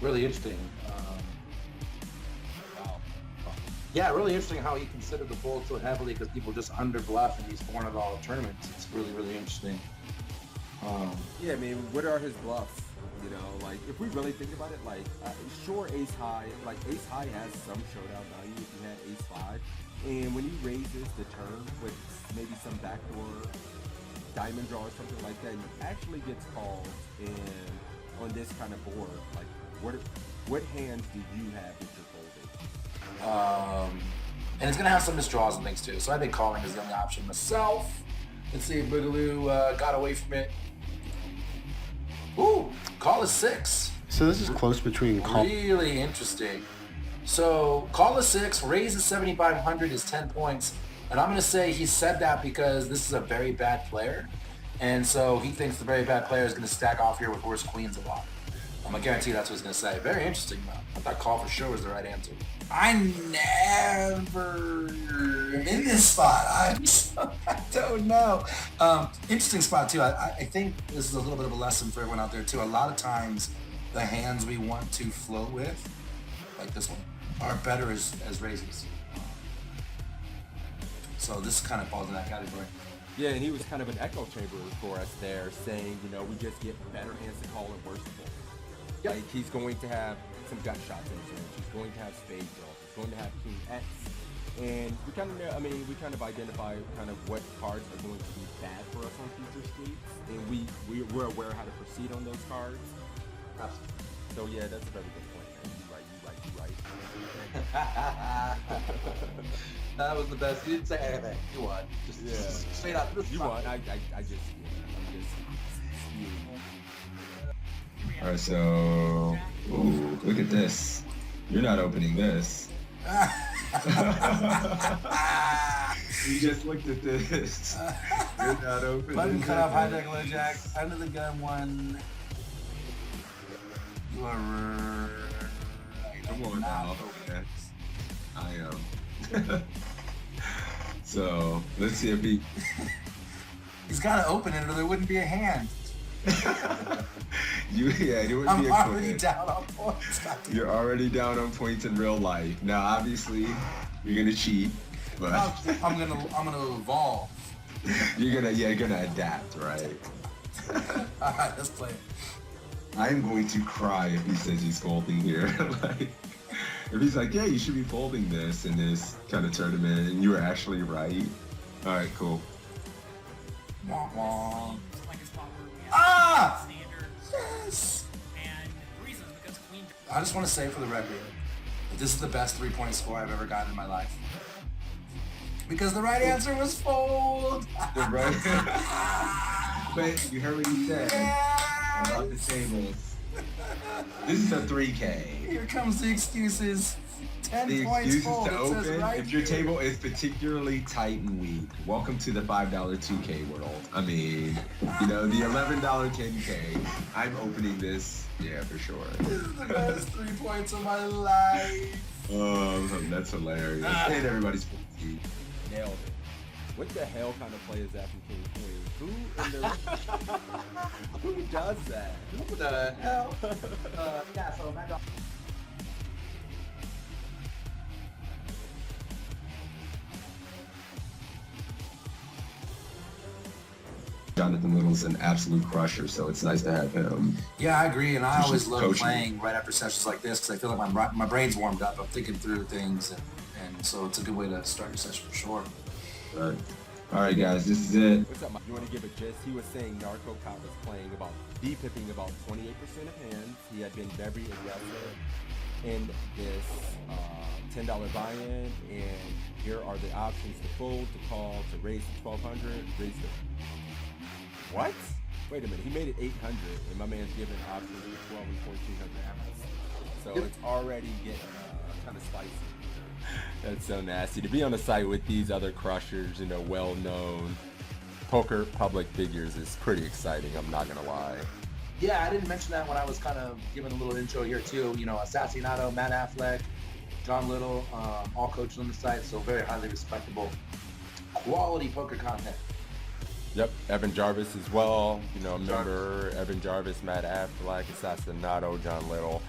really interesting. Wow. Yeah, really interesting how he considered the fold so heavily because people just under bluff in these $400 tournaments. It's really, really interesting. Yeah, I mean, what are his bluffs? You know, like if we really think about it, like sure, ace high, like ace high has some showdown value if you had ace five, and when he raises the turn with maybe some backdoor diamond draw or something like that, he actually gets called. And on this kind of board, like what hands do you have that you're folding? And it's gonna have some misdraws and things too. So I think calling is the only option myself. Let's see if Boogaloo got away from it. Ooh, call is 6. So this is close between call. Really interesting. So call is 6, raise is 7,500 is 10 points. And I'm going to say he said that because this is a very bad player. And so he thinks the very bad player is going to stack off here with worse queens a lot. I'm going to guarantee that's what he's going to say. Very interesting, though. I thought call for sure was the right answer. I never am in this spot. I don't know. Interesting spot, too. I think this is a little bit of a lesson for everyone out there, too. A lot of times, the hands we want to float with, like this one, are better as raises. So this kind of falls in that category. Yeah, and he was kind of an echo chamber for us there, saying, you know, we just get better hands to call and worse to fold. Yep. Like he's going to have some gut shots in his range. He's going to have spade draw. He's going to have king X. And we kind of know, I mean, we kind of identify kind of what cards are going to be bad for us on future streets, and we're aware how to proceed on those cards. Absolutely. So yeah, that's a very good point, man. You right. That was the best. You didn't say anything. You won. Just straight up. You won. I'm just spewing. All right, so ooh, look at this. You're not opening this. You just looked at this. You're not opening. Button cut off, hijack, low jack, under the gun one. You are right. Come on now. Okay. I am. So let's see if he. He's got to open it, or there wouldn't be a hand. It wouldn't I'm be a already quiz. down on points. You're already down on points in real life. Now, obviously, you're gonna cheat, but I'm gonna evolve. you're gonna adapt, right? All right, let's play it. I'm going to cry if he says he's folding here. Like, if he's like, yeah, you should be folding this in this kind of tournament, and you were actually right. All right, cool. Wah, wah. Like a spot where we have Ah! standard. Yes. And the reason is because queen. I just want to say for the record that this is the best 3-point score I've ever gotten in my life. Because the right answer was fold. Right? But you heard what he said about the tables. This is a 3K. Here comes the excuses. 10 The points excuses fold. to It says open right if your here. table is particularly tight and weak. Welcome to the $5 2K world. I mean, you know, the $11 10K. I'm opening this, yeah, for sure. This is the best 3 points of my life. That's hilarious. And everybody's 50. Nailed it. What the hell kind of play is that from King Queen? Who does that? What the hell? Yeah, so my dog. Jonathan Little's an absolute crusher, so it's nice to have him. Yeah, I agree, and I He's always just love coaching. playing right after sessions like this because I feel like my brain's warmed up. I'm thinking through things, and so it's a good way to start your session for sure. Right. All right, guys, this is it. What's up, Mike? You want to give a gist? He was saying Narco Cop was playing about D-pipping about 28% of hands. He had been very aggressive in this $10 buy-in, and here are the options to fold, to call, to raise to 1,200, raise to... What? Wait a minute, he made it 800, and my man's giving options to 12 and 1,400 after. So it's already getting kind of spicy. That's so nasty. To be on the site with these other crushers, you know, well-known poker public figures is pretty exciting, I'm not gonna lie. Yeah, I didn't mention that when I was kind of giving a little intro here too. You know, Assassinato, Matt Affleck, John Little, all coaches on the site, so very highly respectable, quality poker content. Yep, Evan Jarvis as well. You know, remember Evan Jarvis, Matt Affleck, Assassinato, John Little.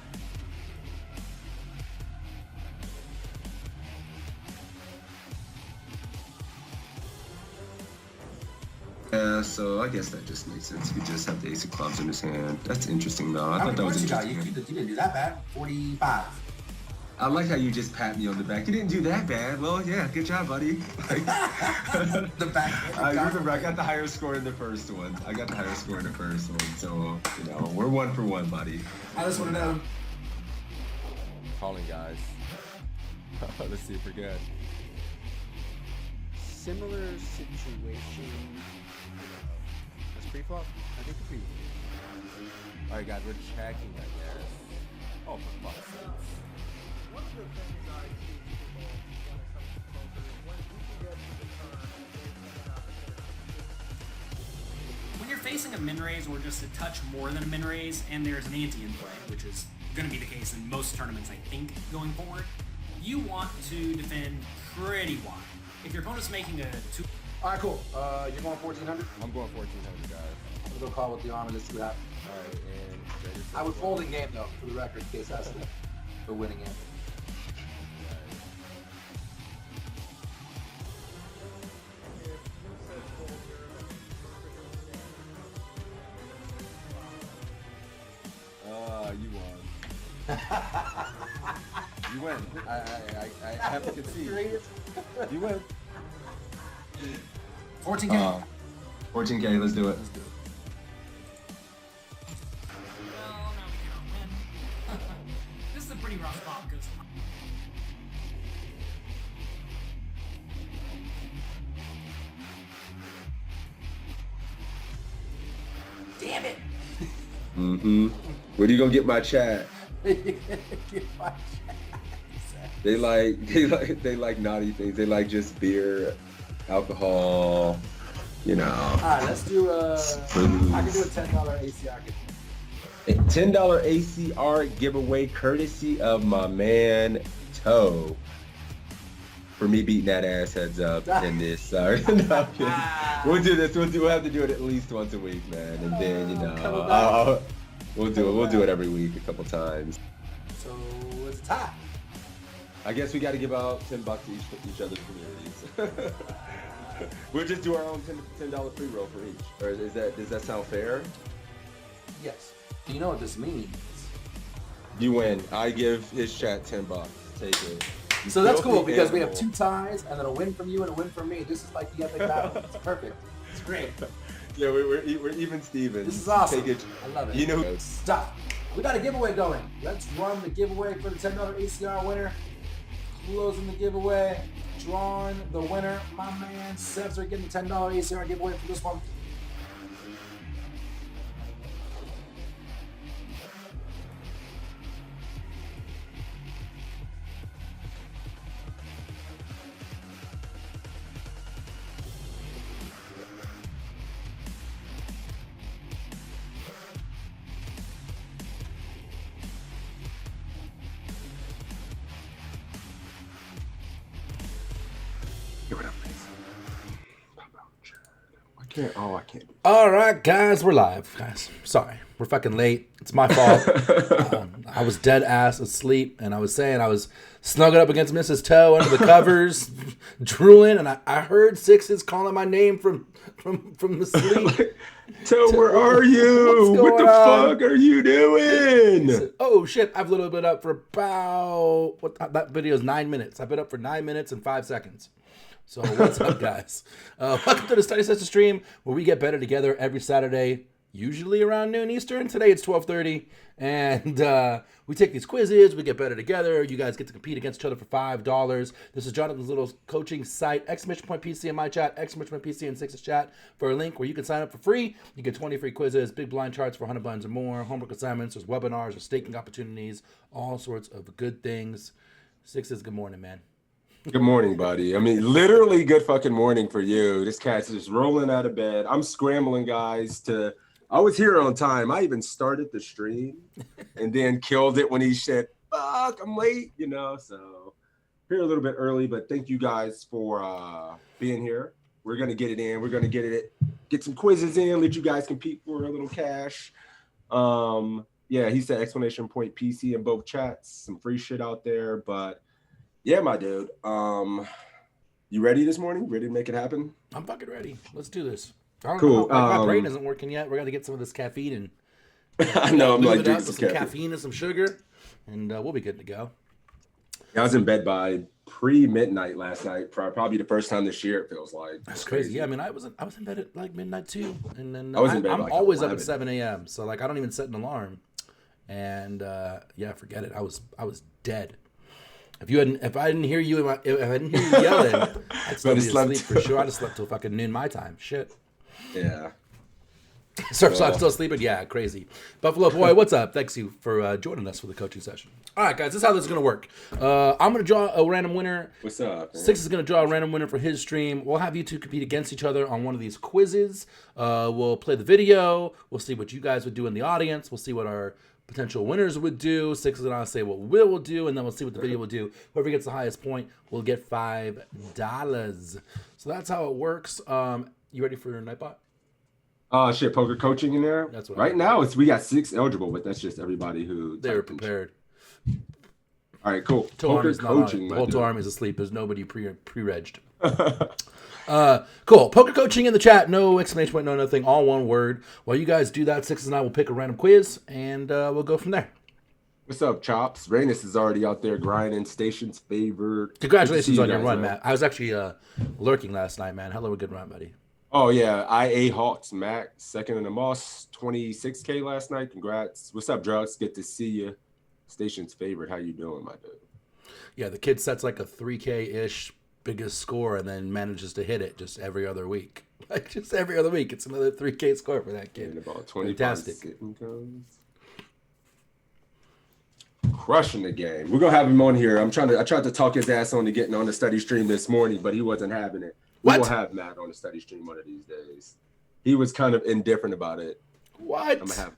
Yeah, so I guess that just makes sense. He just have the ace of clubs in his hand. That's interesting, though. I How thought many that was points you got? interesting. You didn't do that bad. 45. I like how you just pat me on the back. You didn't do that bad. Well, yeah, good job, buddy. Like, The back. I remember I got the higher score in the first one. So, you know, we're 1 for 1, buddy. I just want to know. Calling, guys. Let's see if we're good. Similar situation. That's pre-flop? I think the pre. All right, guys, we're checking, I guess. Oh, for fuck's sakes. One of the things I see people when it comes to poker is when you can get to the turn, there's an opportunity. When you're facing a min raise or just a touch more than a min raise, and there's an ante in play, which is going to be the case in most tournaments, I think, going forward, you want to defend pretty wide. If your opponent's making a 2. All right, cool. You're going 1,400. I'm going 1,400, guys. I'm gonna go call with the arm and just do that. All right, and ready for I would the- fold in game though, for the record, in case that's the winning game. You won. You win. I have to concede. You win. 14K. 14K, let's do it. Let's do it. Well, no, we cannot win. This is a pretty rough spot because damn it. Mm-hmm. Where do you gonna get my chat? They like naughty things. They like just beer, alcohol, you know. All right, let's do I can do a $10 ACR giveaway. A $10 ACR giveaway courtesy of my man Toe. For me beating that ass heads up in this. Sorry. No, I'm kidding. We'll do this. We'll have to do it at least once a week, man. And then, you know, we'll do it. We'll do it every week a couple times. So it's a tie. I guess we got to give out $10 to each other's communities. We'll just do our own $10 free roll for each. Or does that sound fair? Yes. Do you know what this means? You win. I give his chat $10. Take it. So that's cool Filthy because we have animal. 2 ties and then a win from you and a win from me. This is like the epic battle. It's perfect. It's great. Yeah, we're even Stevens. This is awesome. Take it. I love it. You know, Stop. We got a giveaway going. Let's run the giveaway for the $10 ACR winner. Closing the giveaway. Drawing the winner. My man Sebs are getting the $10 ACR giveaway for this one. I can't. All right, guys, we're live. Guys, sorry, we're fucking late. It's my fault. I was dead ass asleep, and I was saying I was snuggled up against Mrs. Toe under the covers, drooling, and I heard Sixes calling my name from the sleep. So where are you? What's What the going on? fuck are you doing? Oh shit! I've literally been up for about that video is 9 minutes. I've been up for 9 minutes and 5 seconds. So what's up, guys? Welcome to the Study Session stream where we get better together every Saturday, usually around noon Eastern. Today it's 12:30, and we take these quizzes. We get better together. You guys get to compete against each other for $5. This is Jonathan's little coaching site, !PC in my chat, !PC in Six's chat, for a link where you can sign up for free. You get 20 free quizzes, big blind charts for 100 blinds or more, homework assignments, there's webinars, there's staking opportunities, all sorts of good things. Sixes, good morning, man. Good morning, buddy. I mean, literally good fucking morning for you. This cat's just rolling out of bed. I'm scrambling, guys, I was here on time. I even started the stream and then killed it when he said, fuck, I'm late, you know, so here a little bit early, but thank you guys for being here. We're going to get it in. We're going to get some quizzes in, let you guys compete for a little cash. Yeah, he said exclamation point PC in both chats, some free shit out there, but yeah, my dude. You ready this morning? Ready to make it happen? I'm fucking ready. Let's do this. I don't Cool. know. My brain isn't working yet. We're gonna get some of this caffeine and I know. I'm like lube it drinking up some with some caffeine. caffeine and some sugar, and we'll be good to go. I was in bed by pre-midnight last night. Probably the first time this year. It feels like That's crazy. Yeah, I mean, I was in bed at like midnight too, and then I was in bed I'm by, like, always up 11. at 7 a.m. So like I don't even set an alarm, and yeah, forget it. I was dead. If I didn't hear you yelling, I'd still But be it slept. asleep for sure. I'd have slept till fucking noon my time. Shit. Yeah. So I'm still sleeping? Yeah, crazy. Buffalo Boy, what's up? Thanks you for joining us for the coaching session. All right, guys, this is how this is going to work. I'm going to draw a random winner. What's up, man? Six is going to draw a random winner for his stream. We'll have you two compete against each other on one of these quizzes. We'll play the video. We'll see what you guys would do in the audience. We'll see what our potential winners would do. Six is going to say what Will will do, and then we'll see what the video will do. Whoever gets the highest point will get $5. So that's how it works. You ready for your Nightbot? Shit, poker coaching in there. That's what right now we got 6 eligible, but that's just everybody who They were typed in. prepared. All right, cool. Toe Poker Army's not on it. coaching. The my whole dude. Toe Army's asleep. There's nobody pre-regged. Cool. Poker coaching in the chat. No exclamation point, no nothing. All one word. While you guys do that, Six and I will pick a random quiz, and we'll go from there. What's up, Chops? Rainus is already out there grinding. Station's favored. Congratulations Good on to see your you run, guys, Matt. I was actually lurking last night, man. Hell of a good run, buddy. Oh yeah, IA Hawks, Mac, second in the Moss, 26K last night. Congrats. What's up, Drugs? Good to see you. Station's favorite. How you doing, my dude? Yeah, the kid sets like a 3K-ish biggest score and then manages to hit it just every other week. Like just every other week. It's another 3K score for that kid. And about 25 Fantastic. sitting comes. Crushing the game. We're gonna have him on here. I tried to talk his ass on to getting on the study stream this morning, but he wasn't having it. We What? will have Matt on the study stream one of these days. He was kind of indifferent about it. What? I'm gonna have.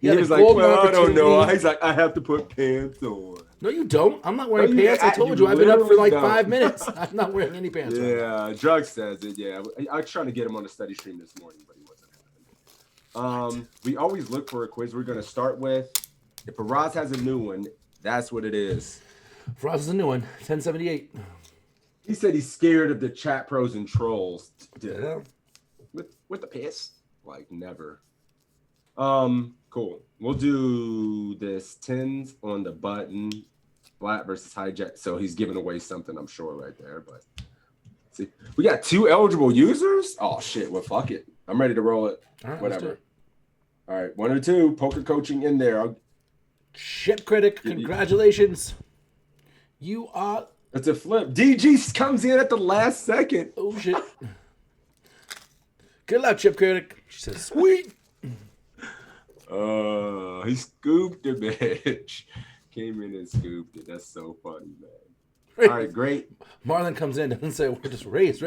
He had a was like, golden "Well, I don't know." opportunity. He's like, "I have to put pants on." No, you don't. I'm not wearing No, you- pants. I I- told you you. I've been up for like literally don't. 5 minutes. I'm not wearing any pants. right now. Yeah, Drug says it. Yeah, I was trying to get him on the study stream this morning, but he wasn't having it. We always look for a quiz. We're gonna start with. If Faraz has a new one, that's what it is. For us, is a new one. 1078. He said he's scared of the chat pros and trolls. Yeah. With the piss, like never. Cool. We'll do this 10s on the button, flat versus hijack. So he's giving away something, I'm sure, right there. But see, we got 2 eligible users. Oh shit! Well, fuck it. I'm ready to roll it. All right, let's do Whatever. it. All right, 1 or 2 poker coaching in there. Ship critic, congratulations. You are. It's a flip. DG comes in at the last second. Oh shit. Good luck, chip critic. She says, sweet. He scooped the bitch. Came in and scooped it. That's so funny, man. All right, great. Marlon comes in and says, we're just raise.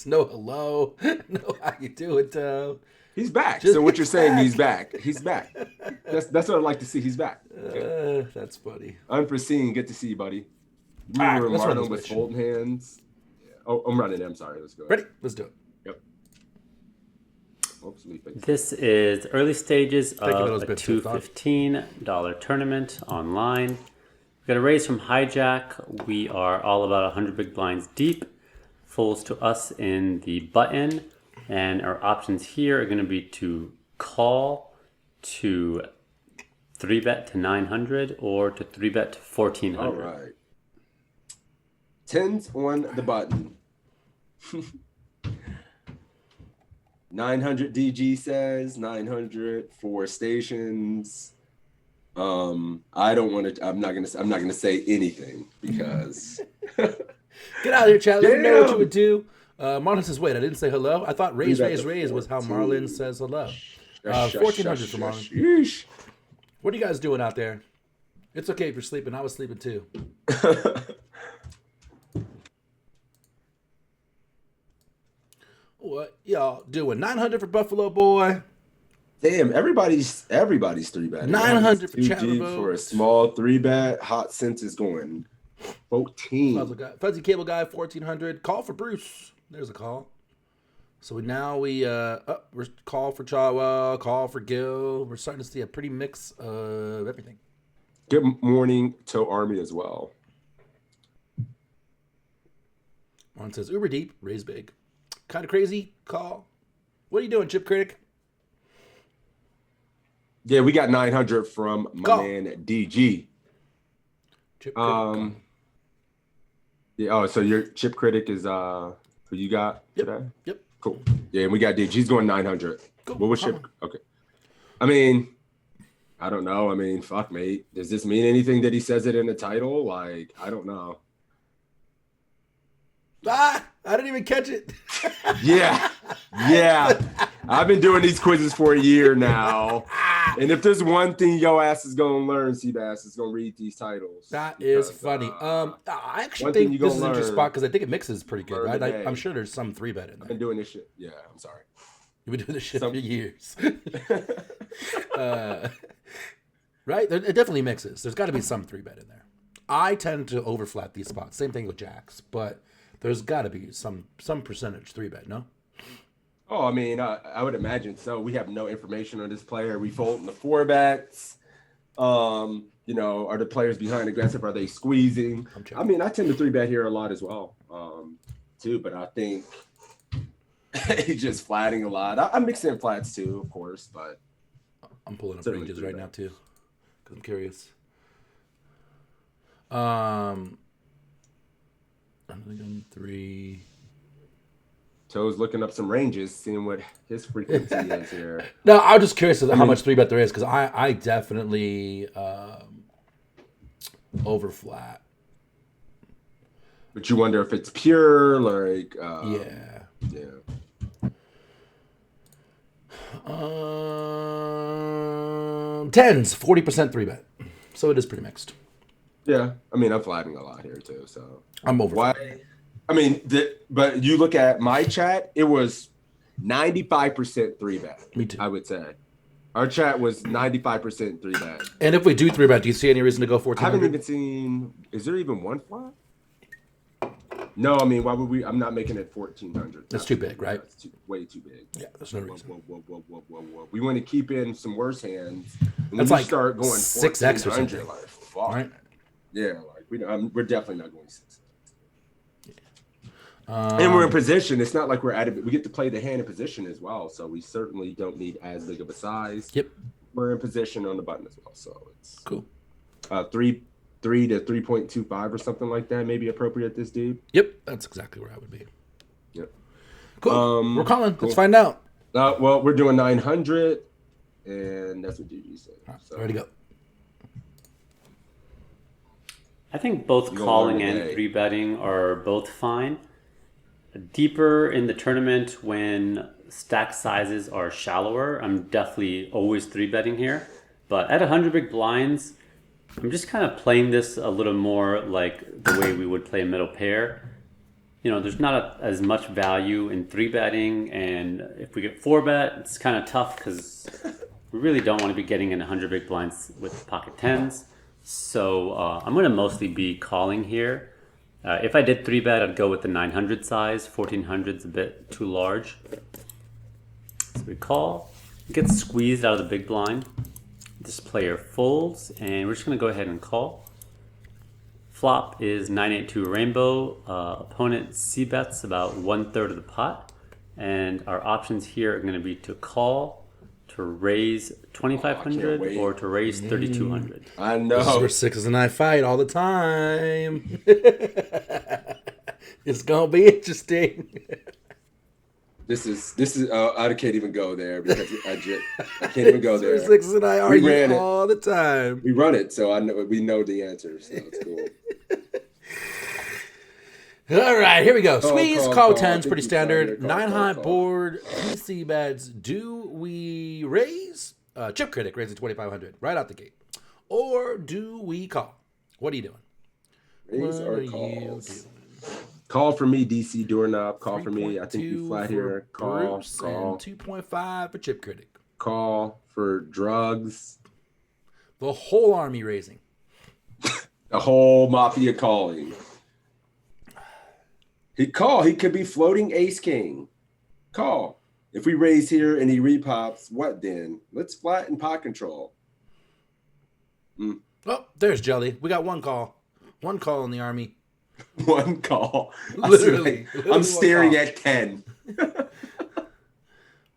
No hello. No how you doing, Toe. He's back. Just So what you're saying, back. he's back. He's back. That's what I'd like to see. He's back. Okay. That's funny. Unforeseen. Good to see you, buddy. We All right, were let's run Marlon this with bitch. folding hands. Yeah. Oh, I'm running. I'm sorry. Let's go. Ready? Let's do it. Yep. Oops, let me fix it. This is early stages Thank you for of those a bits, Tiff, Doc. $215 tournament online. We've got a raise from Hijack. We are all about 100 big blinds deep. Folds to us in the button. And our options here are going to be to call, to 3-bet to 900, or to 3-bet to 1400. All right. 10s on the button. 900 DG says 900 for stations. I don't want to. I'm not gonna say anything because. Get out of here, Chad. Let me know what you Damn. would do. Marlon says, wait, I didn't say hello. I thought raise Leave that to was how 14. Marlon says hello. Shush, 1400 shush, for Marlon. shush. Yeesh. What are you guys doing out there? It's okay if you're sleeping. I was sleeping too. What y'all doing? 900 for Buffalo Boy. Damn, everybody's 3-bet. 900 for 2G Chatterbox. for a small 3-bet. Hot sense is going 14. Fuzzy Cable Guy, 1400. Call for Bruce. There's a call. So we're call for Chawa, call for Gil. We're starting to see a pretty mix of everything. Good morning to Army as well. One says Uber deep, raise big. Kind of crazy, call. What are you doing, Chip Critic? Yeah, we got 900 from my Go. man DG. Chip Critic. go. Yeah. Oh, so your Chip Critic is who you got today? Yep. Cool. Yeah, and we got DG's going 900. Cool. What was Come Chip? Okay. I mean, I don't know. I mean, fuck, mate. Does this mean anything that he says it in the title? Like, I don't know. I didn't even catch it. Yeah. I've been doing these quizzes for a year now. And if there's one thing your ass is gonna learn, Seabass, is gonna read these titles. That is funny. I actually one thing think you this is gonna an interesting learn- spot because I think it mixes pretty good, learn right? today. I'm sure there's some 3-bet in I've there. been doing this shit. Yeah, I'm sorry. You've been doing this shit for years. Right? It definitely mixes. There's got to be some 3-bet in there. I tend to overflat these spots. Same thing with jacks, but there's got to be some percentage 3-bet, no? Oh, I mean, I would imagine so. We have no information on this player. We fold in the 4-bets. You know, are the players behind aggressive? Are they squeezing? I mean, I tend to 3-bet here a lot as well, too. But I think he's just flatting a lot. I mix in flats too, of course, but I'm pulling up certainly ranges right 3-bet. now too, because I'm curious. I'm thinking 3. Toe's looking up some ranges, seeing what his frequency is here. No, I'm just curious as to how much 3-bet there is because I definitely overflat. But you wonder if it's pure, like Yeah. 10s, 40% 3-bet. So it is pretty mixed. Yeah, I mean, I'm flatting a lot here too. So I'm over. why? I mean, but you look at my chat; it was 95% 3-bet. Me too. I would say our chat was 95% 3-bet. And if we do 3-bet, do you see any reason to go I haven't 1400? even seen. Is there even one flop? No, I mean, why would we? I'm not making it 1400. That's too big, right? That's way too big. Yeah, there's no reason. Whoa. We want to keep in some worse hands. And That's when like you start going 6x or 1400, something. like, fuck. Right? Yeah, like we're definitely not going 6. And we're in position. It's not like we're at it. We get to play the hand in position as well. So we certainly don't need as big of a size. Yep. We're in position on the button as well. So it's Cool. 3 to 3.25 or something like that may be appropriate this deep. Yep, that's exactly where I would be. Yep. Cool. We're calling. Cool. Let's find out. Well, we're doing 900, and that's what GG said. So Ready to go. I think both You gonna calling learn and today. 3-betting are both fine. Deeper in the tournament, when stack sizes are shallower, I'm definitely always 3-betting here. But at 100 big blinds, I'm just kind of playing this a little more like the way we would play a middle pair. You know, there's not as much value in 3-betting, and if we get 4-bet, it's kind of tough because we really don't want to be getting in 100 big blinds with pocket 10s. So I'm going to mostly be calling here. If I did 3-bet, I'd go with the 900 size. 1400's a bit too large. So we call. It gets squeezed out of the big blind. This player folds, and we're just going to go ahead and call. Flop is 982 rainbow. Opponent c-bets about 1/3 of the pot. And our options here are going to be to call, to raise 2500, wait. or to raise 3200. I This is know. where 6s and I fight all the time. It's gonna be interesting. This is. I can't even go there because I can't even go there. 6s and I We ran argue it. all the time. We run it, so we know the answers. So it's cool. All right, here we go. Squeeze, call, call call. 10s, pretty I think you standard. started. Call, 9 call, high call. board, PC bets. Do we raise? Chip Critic raising 2500 right out the gate. Or do we call? What are you doing? Raise What or are you calls? doing? Call for me, DC doorknob. Call for me. I think you 3.2 flat for here. Call. Bruce Call. and 2.5 for Chip Critic. Call for drugs. The whole army raising. The whole mafia calling. He could be floating ace king. Call. If we raise here and he repops, what then? Let's flatten pot control. Oh, there's Jelly. We got one call. One call in the army. One call. Literally I'm one staring call. at 10.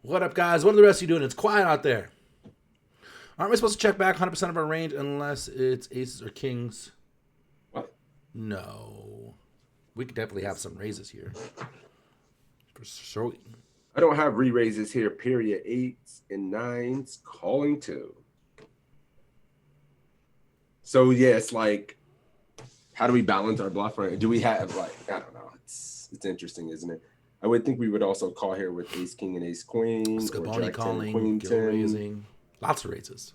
What up, guys? What are the rest of you doing? It's quiet out there. Aren't we supposed to check back 100% of our range unless it's aces or kings? What? No. We could definitely have some raises here. For sure. I don't have re-raises here, period. 8s and 9s, calling 2. So, yeah, it's like, how do we balance our bluff range? Do we have, like, I don't know. It's interesting, isn't it? I would think we would also call here with ace king and ace queen. Or Scaboni jack calling, 10, queen gill 10. raising. Lots of raises.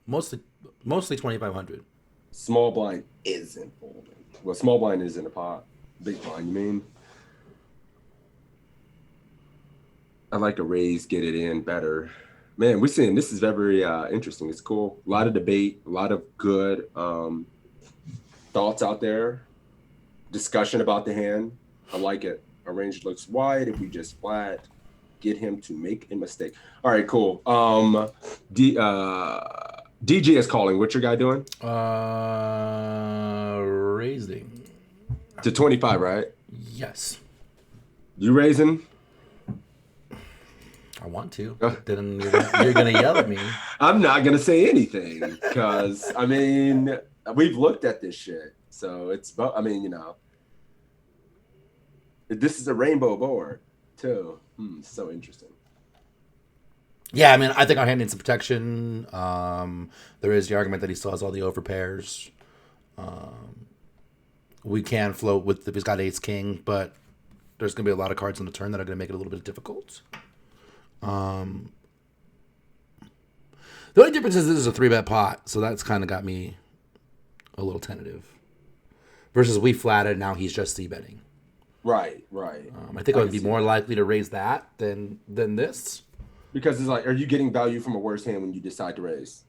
Mostly 2,500. Small blind isn't folding. Well, small blind is in a pot. Big blind, you mean? I like a raise, get it in better. Man, we're seeing this is very interesting. It's cool. A lot of debate, a lot of good thoughts out there. Discussion about the hand. I like it. Our range looks wide. If we just flat, get him to make a mistake. All right, cool. DJ is calling. What's your guy doing? Raising. To 25, right? Yes. You raising? I want to. Then you're gonna yell at me. I'm not gonna say anything because I mean we've looked at this shit, so it's. I mean, you know, this is a rainbow board too. So interesting. Yeah, I mean, I think our hand needs some protection. There is the argument that he still has all the overpairs. We can float with if he's got ace king, but there's gonna be a lot of cards on the turn that are gonna make it a little bit difficult. The only difference is this is a 3-bet pot, so that's kind of got me a little tentative. Versus we flatted, now he's just c-betting. Right. I think I would be more likely to raise that than this. Because it's like, are you getting value from a worse hand when you decide to raise?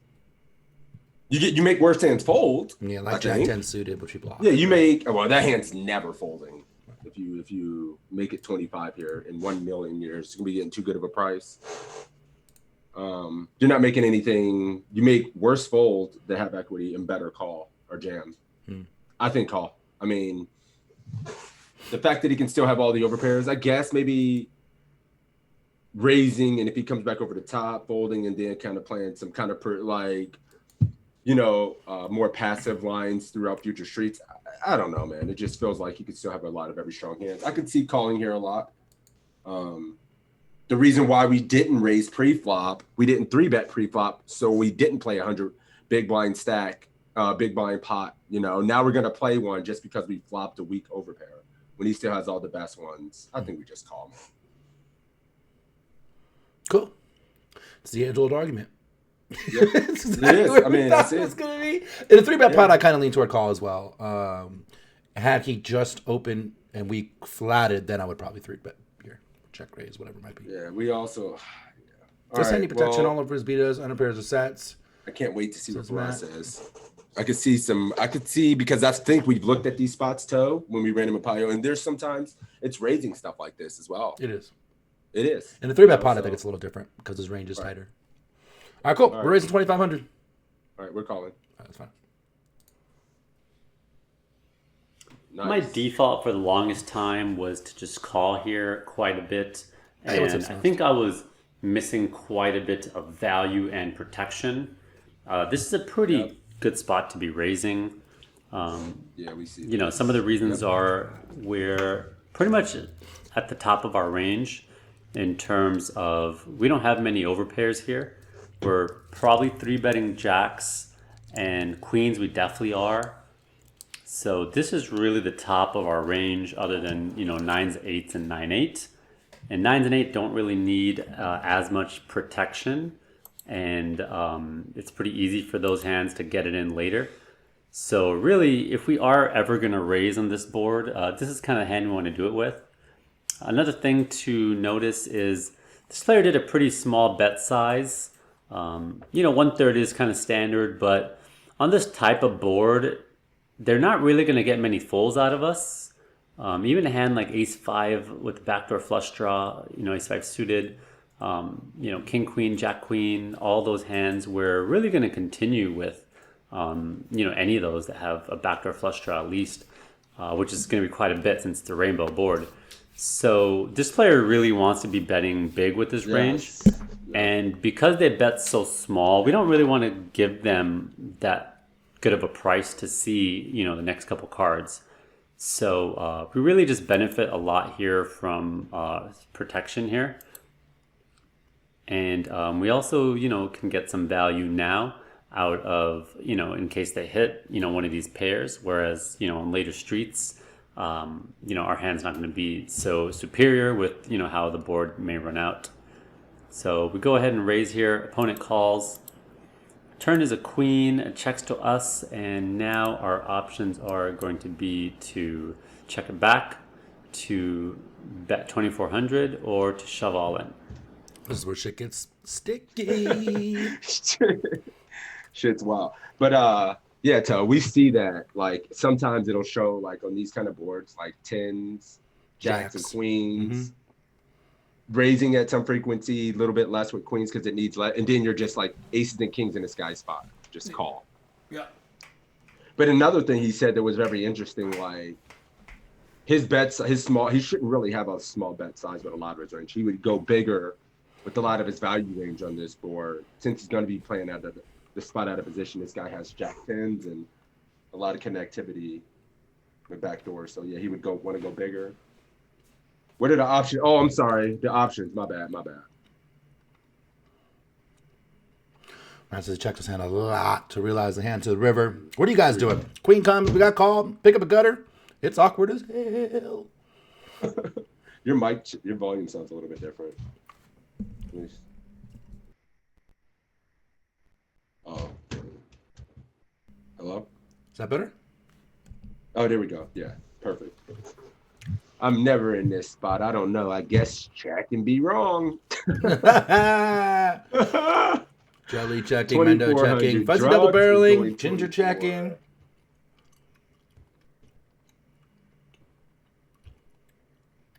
You make worse hands fold. Yeah, like Jack 10 suited, which we block. Yeah, you make. Well, that hand's never folding. If you make it 25 here in 1 million years, it's gonna be getting too good of a price. You're not making anything. You make worse fold that have equity and better call or jam. I think call. I mean, the fact that he can still have all the overpairs, I guess maybe raising, and if he comes back over the top, folding, and then kind of playing some kind of more passive lines throughout future streets. I don't know, man. It just feels like he could still have a lot of very strong hands. I could see calling here a lot. The reason why we didn't raise pre-flop, we didn't 3-bet pre-flop, so we didn't play 100 big blind stack, big blind pot. You know, now we're gonna play one just because we flopped a weak overpair when he still has all the best ones. I think we just call him. Cool. It's the age-old argument. Yeah. It is. I mean, that's it. It's gonna be in a 3-bet pot. I kind of lean toward call as well. Had he just opened and we flatted, then I would probably 3-bet here, check raise, whatever it might be. Yeah, we also. Just any protection all over his betas, under pairs of sets. I can't wait to see what Bra says. I could see because I think we've looked at these spots toe when we ran him a Pio, and there's sometimes it's raising stuff like this as well. It is. In the 3-bet pot, I think it's a little different because his range is tighter. All right, cool. We're raising 2,500. All right, we're calling. That's fine. Nice. My default for the longest time was to just call here quite a bit. And I think I was missing quite a bit of value and protection. This is a pretty good spot to be raising. Yeah, we see. You know, some of the reasons are we're pretty much at the top of our range in terms of we don't have many overpairs here. We're probably 3-betting jacks and queens. We definitely are. So this is really the top of our range, other than 9s, 8s, and 9-8. And 9s and 8 don't really need as much protection, and it's pretty easy for those hands to get it in later. So really, if we are ever going to raise on this board, this is kind of the hand we want to do it with. Another thing to notice is this player did a pretty small bet size. 1/3 is kind of standard, but on this type of board, they're not really going to get many folds out of us. Even a hand like ace-5 with the backdoor flush draw, ace-5 suited, king, queen, jack, queen, all those hands, we're really going to continue with, any of those that have a backdoor flush draw at least, which is going to be quite a bit since it's a rainbow board. So this player really wants to be betting big with this range. Yes. And because they bet so small, we don't really want to give them that good of a price to see, the next couple cards. So we really just benefit a lot here from protection here. And we also, can get some value now out of, in case they hit, one of these pairs. Whereas, in later streets, our hand's not going to be so superior with, how the board may run out. So we go ahead and raise here. Opponent calls. Turn is a queen. It checks to us. And now our options are going to be to check it back, to bet 2,400, or to shove all in. This is where shit gets sticky. Shit's wild. But yeah, Toe, we see that. Like sometimes it'll show like on these kind of boards, like tens, jacks and queens. Raising at some frequency, a little bit less with queens because it needs less, and then you're just like aces and kings in a sky spot, just call. Yeah. But another thing he said that was very interesting, like his bets, he shouldn't really have a small bet size with a lot of his range. He would go bigger with a lot of his value range on this board, since he's going to be playing out of the spot out of position. This guy has jack tens and a lot of connectivity with backdoor. So yeah, he would want to go bigger. What are the options? Oh, I'm sorry. The options. My bad. Ryan says he checked his hand a lot to realize the hand to the river. What are you guys doing? Queen comes, we got called, pick up a gutter. It's awkward as hell. Your volume sounds a little bit different. Please. Oh. Hello? Is that better? Oh, there we go. Yeah, perfect. I'm never in this spot. I don't know. I guess check and be wrong. Jelly checking, Mendo checking, fuzzy drugs double is barreling, going ginger 24. checking.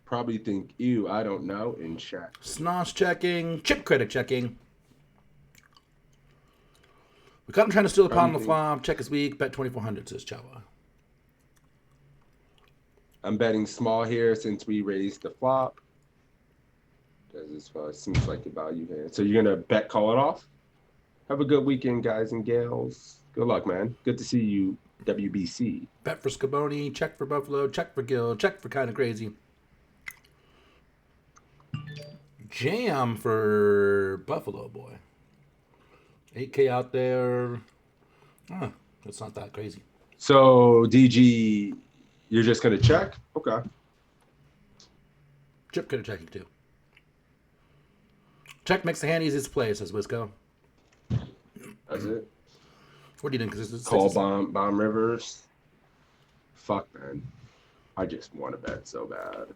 Probably think, ew, I don't know, in check. Snosh checking, chip credit checking. We caught him trying to steal the pot on the flop. Check is weak. Bet 2,400, says Chava. I'm betting small here since we raised the flop. Because it seems like the value hand. So you're going to bet call it off? Have a good weekend, guys and gals. Good luck, man. Good to see you, WBC. Bet for Scaboni, check for Buffalo, check for Gill, check for Kinda Crazy. Jam for Buffalo, boy. 8K out there. That's not that crazy. So, DG, you're just going to check? Okay. Chip could have checking too. Check makes the hand easiest to play, says Wisco. That's it. What are you doing? Because it's Call bomb rivers. Fuck, man. I just want to bet so bad.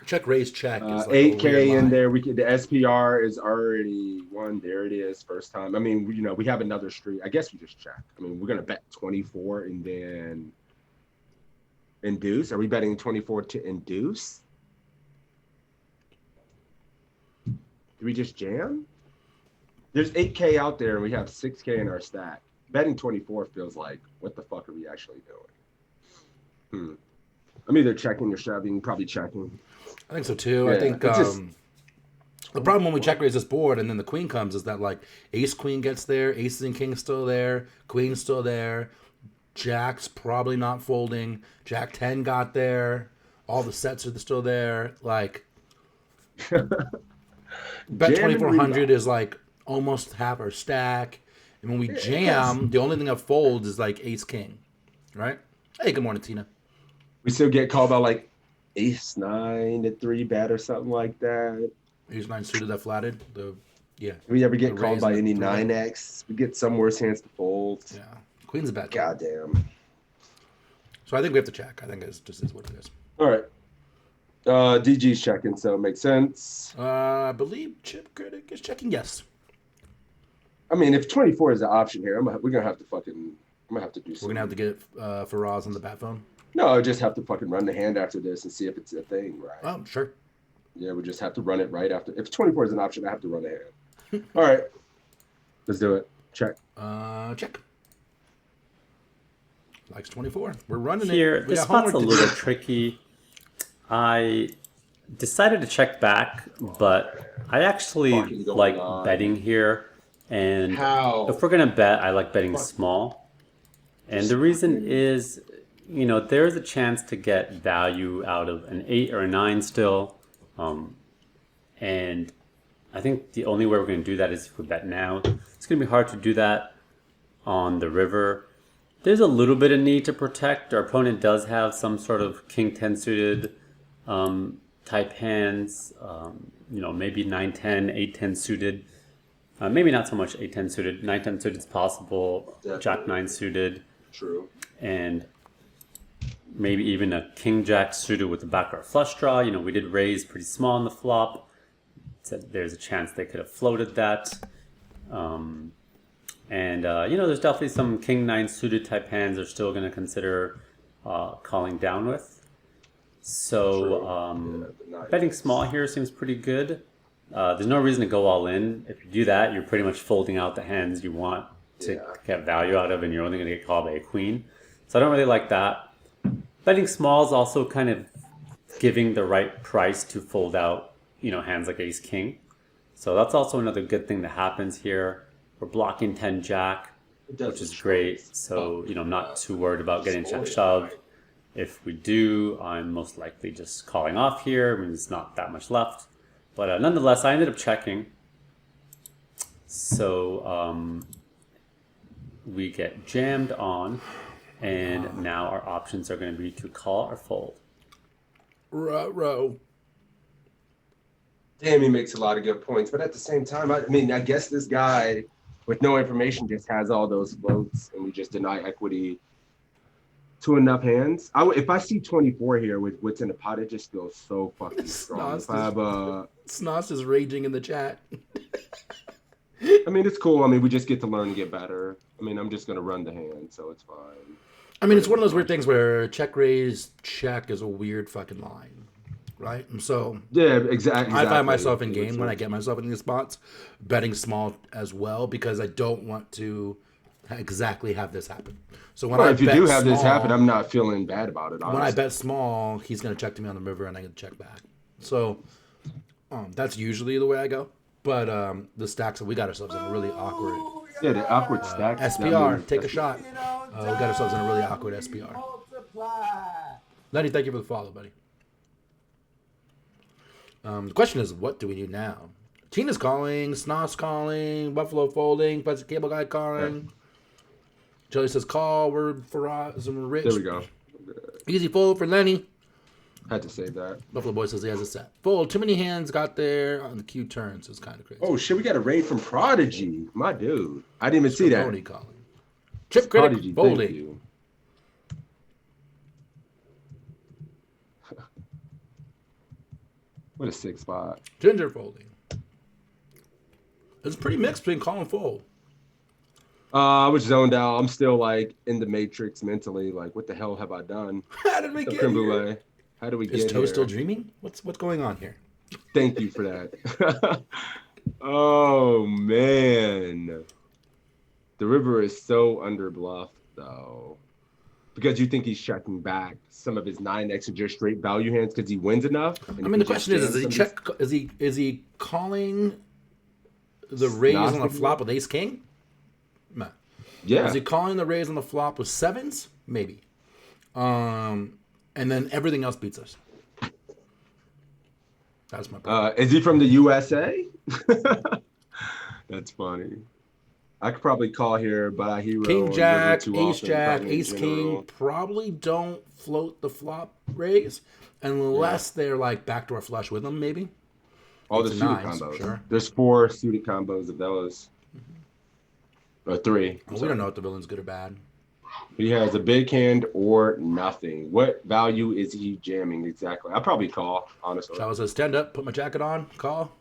Check raise check. Is like 8K in there. The SPR is already won. There it is. First time. I mean, we have another street. I guess we just check. I mean, we're gonna bet 24 and then induce. Are we betting 24 to induce? Do we just jam? There's 8K out there and we have 6K in our stack. Betting 24 feels like, what the fuck are we actually doing? I'm either checking or shoving, probably checking. I think so too. Yeah, I think the problem when we check raise this board and then the queen comes is that like ace queen gets there, aces and kings still there, queen's still there, jack's probably not folding, jack 10 got there, all the sets are still there. Like bet 2,400 is like almost half our stack, and when we jam, the only thing that folds is like ace king, right? Hey, good morning, Tina. We still get called by like ace 9 to 3 bet or something like that. Ace 9 suited that flatted. Yeah. Do we ever get The called raise by and any the 9x? We get some worse hands to fold. Yeah. Queen's a bad. Goddamn. So I think we have to check. I think it just is what it is. All right. DG's checking, so it makes sense. I believe Chip Critic is checking yes. I mean, if 24 is the option here, we're gonna have to fucking. I'm gonna have to do something. We're gonna have to get Faraz on the bat phone. No, I just have to fucking run the hand after this and see if it's a thing, right? Oh, sure. Yeah, we just have to run it right after. If 24 is an option, I have to run the hand. All right. Let's do it. Check. Check. Likes 24. We're running Here, it. We this got spot's a homework to little do. tricky. I decided to check back, but I actually Fucking going like on. betting here. And How? if we're going to bet, I like betting small. And the reason is, there's a chance to get value out of an 8 or a 9 still. And I think the only way we're going to do that is if we bet now. It's going to be hard to do that on the river. There's a little bit of need to protect. Our opponent does have some sort of king 10 suited type hands. Maybe 9-10, 8-10 suited. Maybe not so much 8-10 suited. 9-10 suited is possible. Definitely. Jack 9 suited. True. And maybe even a king jack suited with the backdoor flush draw. We did raise pretty small on the flop. So there's a chance they could have floated that. There's definitely some king 9 suited type hands they're still going to consider calling down with. So betting small here seems pretty good. There's no reason to go all in. If you do that, you're pretty much folding out the hands you want to get value out of, and you're only going to get called by a queen. So I don't really like that. Betting small is also kind of giving the right price to fold out, hands like ace king. So that's also another good thing that happens here. We're blocking 10 jack, which is great. So, I'm not too worried about getting check shoved. If we do, I'm most likely just calling off here. I mean, there's not that much left. But nonetheless, I ended up checking. So we get jammed on. And now our options are going to be to call or fold. Row. Damn, he makes a lot of good points. But at the same time, I guess this guy with no information just has all those floats, and we just deny equity to enough hands. If I see 24 here with what's in the pot, it just feels so fucking strong. Snos is raging in the chat. It's cool. We just get to learn and get better. I'm just going to run the hand, so it's fine. It's one of those weird things where check raise check is a weird fucking line, right? And so yeah, exactly. I find myself in game when I get myself in these spots betting small as well because I don't want to exactly have this happen. So if you do have this happen, I'm not feeling bad about it. Honestly. When I bet small, he's going to check to me on the river, and I get to check back. So that's usually the way I go. But the stacks, we got ourselves in a really awkward. Yeah, the awkward stacks. SPR, take a shot. We got ourselves in a really awkward SPR. Lenny, thank you for the follow, buddy. The question is, what do we do now? Tina's calling, Snos calling, Buffalo folding, Fuzzy Cable Guy calling. Jelly says call, we're Faraz and we're rich. There we go. Easy fold for Lenny. Had to save that. Buffalo Boy says he has a set. Fold. Too many hands got there on the Q turn, so it's kind of crazy. Oh shit, we got a raid from Prodigy. My dude. I didn't even see that. Pony calling. Chip critic Prodigy, folding. thank you. What a sick spot. Ginger folding. It's pretty mixed between call and fold. I was zoned out. I'm still in the matrix mentally. What the hell have I done? How did we get here? How do we get Is here? Toe still dreaming? What's going on here? Thank you for that. Oh man, the river is so underbluffed though, because you think he's checking back some of his 9x and just straight value hands because he wins enough. The question is he check? Is he calling the raise on the flop with ace king? No. Yeah. Is he calling the raise on the flop with sevens? Maybe. And then everything else beats us. That's my point. Is he from the USA? That's funny. I could probably call here, but I hero King Jack, too Ace often, Jack, probably in Ace general. King probably don't float the flop raise unless they're backdoor flush with them, maybe. All the Eights suited and nines, combos. sure. There's 4 suited combos of those. Or 3. Well, we don't know if the villain's good or bad. He has a big hand or nothing. What value is he jamming exactly? I'll probably call, honestly. Shao says, stand up, put my jacket on, call,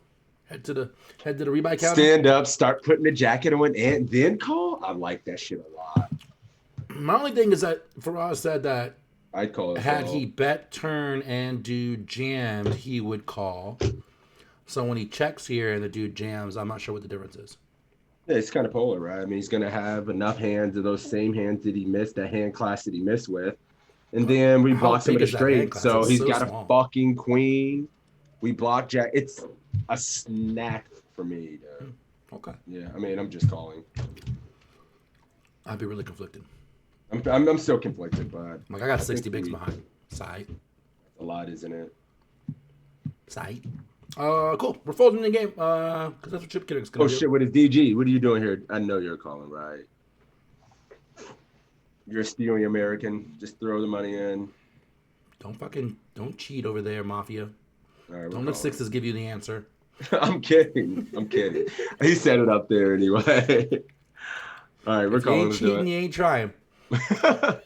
head to the rebuy counter. Stand up, start putting the jacket on, and then call? I like that shit a lot. My only thing is that Faraz said that I'd call it. had he bet turn and dude jammed, he would call. So when he checks here and the dude jams, I'm not sure what the difference is. Yeah, it's kind of polar, right? He's going to have enough hands of those same hands that he missed, that hand class that he missed with. And then we How block some of big the is that hand straight. class? So It's he's so got small. a fucking queen. We block jack. It's a snack for me. Dude. Okay. Yeah, I mean, I'm just calling. I'd be really conflicted. I'm still conflicted, but Like I got I 60 think bigs behind. Sight. a lot, isn't it? Sight. Cool. We're folding the game. Because that's what Chip Kidding's gonna Oh do. shit! What is DG? What are you doing here? I know you're calling, right? You're a stealing American. Just throw the money in. Don't cheat over there, Mafia. All right, Don't let sixes give you the answer. I'm kidding. I'm kidding. He set it up there anyway. All right, we're If you calling ain't to do cheating, you ain't trying. it.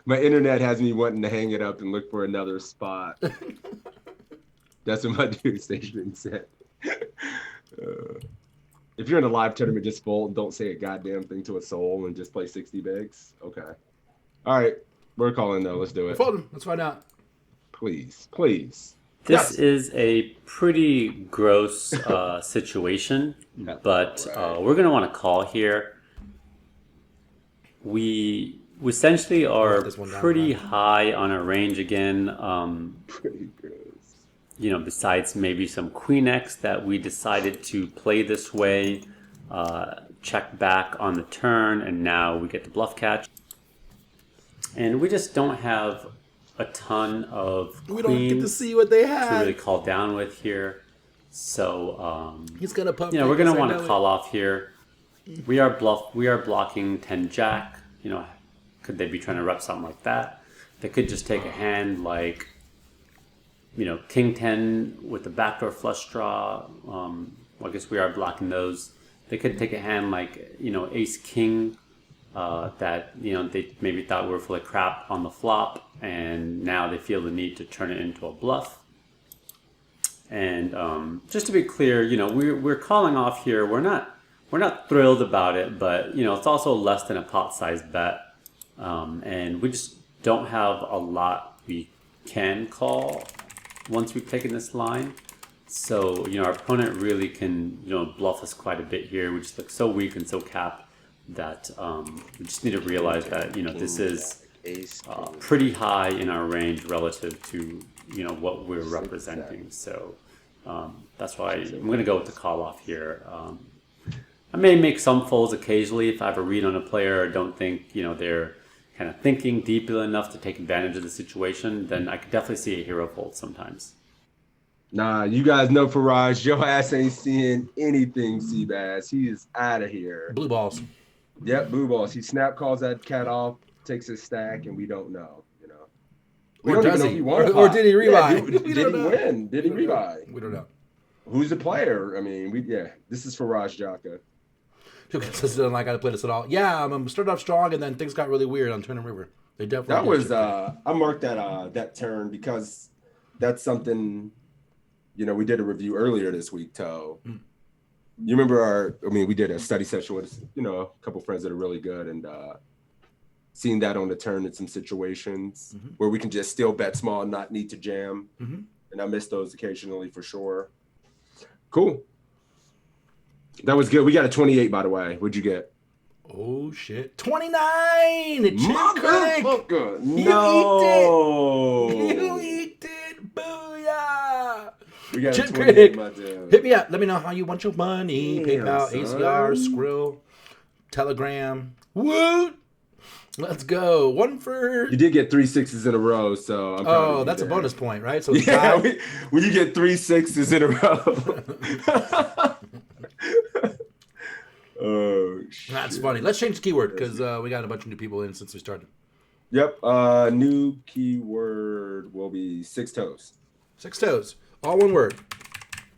My internet has me wanting to hang it up and look for another spot. That's what my dude station said. If you're in a live tournament, just fold and don't say a goddamn thing to a soul and just play 60 bigs. Okay. All right. We're calling though. Let's do We're it. folding. Let's find out. Please. Please. This Yes. is a pretty gross situation, but we're going to want to call here. We essentially are This one down pretty the line. high on our range again. Pretty gross. You know, besides maybe some Queen X that we decided to play this way, check back on the turn, and now we get the bluff catch. And we just don't have a ton of We don't get to queens see what they to have. really call down with here. So, He's gonna pump. you know, we're going to Vegas, I want to know call off here. We are blocking 10 jack. You know, could they be trying to rep something like that? They could just take a hand like, you know, king 10 with the backdoor flush draw. Well, I guess we are blocking those. They could take a hand like, you know, ace king that, you know, they maybe thought we were full of crap on the flop, and now they feel the need to turn it into a bluff. And just to be clear, you know, we're calling off here. We're not thrilled about it, but you know, it's also less than a pot size bet, and we just don't have a lot we can call once we've taken this line. So you know, our opponent really can, you know, bluff us quite a bit here. We just look so weak and so capped that we just need to realize that, you know, this is pretty high in our range relative to, you know, what we're representing. So that's why I'm going to go with the call off here. I may make some folds occasionally if I have a read on a player or don't think, you know, they're kind of thinking deeply enough to take advantage of the situation. Then I could definitely see a hero fold sometimes. Nah, you guys know Faraj, your ass ain't seeing anything, Seabass. He is out of here. Blue balls. Yep, blue balls. He snap calls that cat off, takes his stack, and we don't know, you know. We Or don't does even know he? if he won Or pot. did he Yeah, rebuy? did We he don't know. win? Did he rebuy? We don't know. Who's the player? I mean, this is Faraj Jaka. Consistent, I got to play this at all. Yeah, I'm started off strong, and then things got really weird on Turn and River. They definitely That did was shit. I marked that turn because that's something, you know, we did a review earlier this week, Toe. You remember we did a study session with, you know, a couple friends that are really good, and seeing that on the turn in some situations where we can just still bet small and not need to jam. And I miss those occasionally for sure. Cool. That was good. We got a 28, by the way. What'd you get? Oh shit! 29. Chip Crick. Motherfucker. No. You eat it. Booyah. We got Chip a 28, Crick. my dude. Hit me up. Let me know how you want your money. Damn, PayPal, son. ACR, Skrill, Telegram. Woot! Let's go. One for. You did get 3 6s in a row, so I'm proud of Oh, you that's a there. bonus point, right? So it's Yeah, tied. when you get 3 6s in a row. Oh, shit. That's funny. Let's change the keyword because we got a bunch of new people in since we started. Yep. New keyword will be 6 toes. 6 toes. All one word.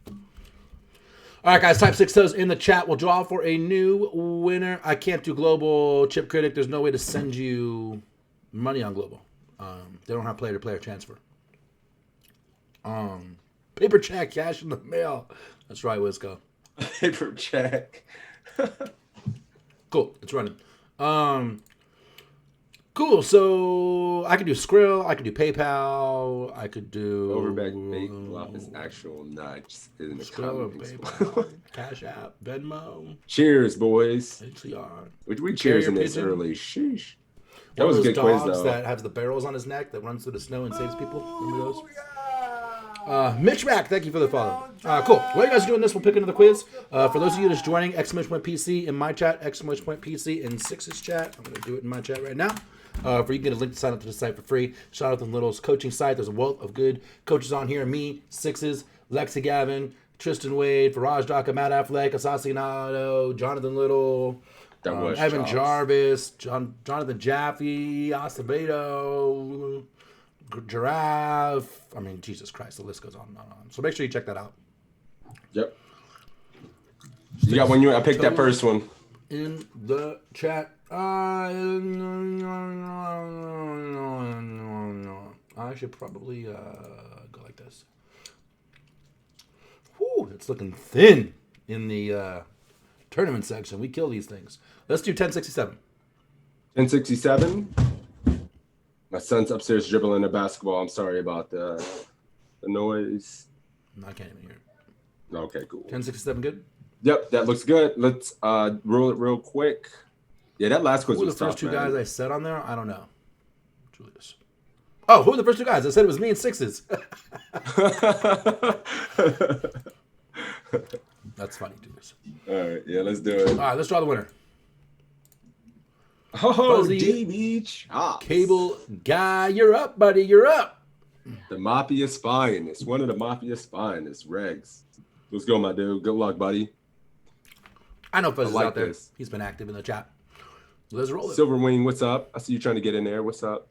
All right, guys. Type 6 toes in the chat. We'll draw for a new winner. I can't do global Chip Critic. There's no way to send you money on global. They don't have player-to-player transfer. Paper check, cash in the mail. That's right, Wisco. Paper check. Cool. It's running. Cool. So I could do Skrill. I could do PayPal. I could do Overback fake bluff is actual nuts in the Skrill, comments. PayPal, Cash App, Venmo, Cheers, boys. HCR. We cheers in this Pigeon. early. Sheesh. That was a those good quiz, dogs though. that has the barrels on his neck that runs through the snow and saves people. Remember those? Mitch Mack, thank you for the follow. Cool. While you guys are doing this, we'll pick another quiz. For those of you just joining, !PC in my chat, !PC in Six's chat. I'm going to do it in my chat right now. For you can get a link to sign up to the site for free. Shout out to Little's coaching site. There's a wealth of good coaches on here. Me, Sixes, Lexi Gavin, Tristan Wade, Faraj Daka, Matt Affleck, Assassinato, Jonathan Little, Evan Charles. Jarvis, Jonathan Jaffe, Acevedo, Giraffe. I mean, Jesus Christ, the list goes on and on. So make sure you check that out. Yep. You got one. I picked that first one. In the chat. I should probably go like this. Whew, it's looking thin in the tournament section. We kill these things. Let's do 1067. 1067. My son's upstairs dribbling a basketball. I'm sorry about the noise. I can't even hear it. Okay, cool. 1067 good? Yep, that looks good. Let's roll it real quick. Yeah, that last quiz Who were was the first tough, two man. guys I said on there? I don't know. Julius. Oh, who were the first two guys? I said it was me and Sixes. That's funny, Julius. All right, yeah, let's do it. All right, let's draw the winner. Oh, Fuzzy DB Chops. Cable guy, you're up, buddy. You're up. The Mafia's finest. One of the Mafia's finest. Regs. Let's go, my dude. Good luck, buddy. I know Fuzz is like out there. this. He's been active in the chat. Let's roll it. Silverwing, what's up? I see you trying to get in there. What's up?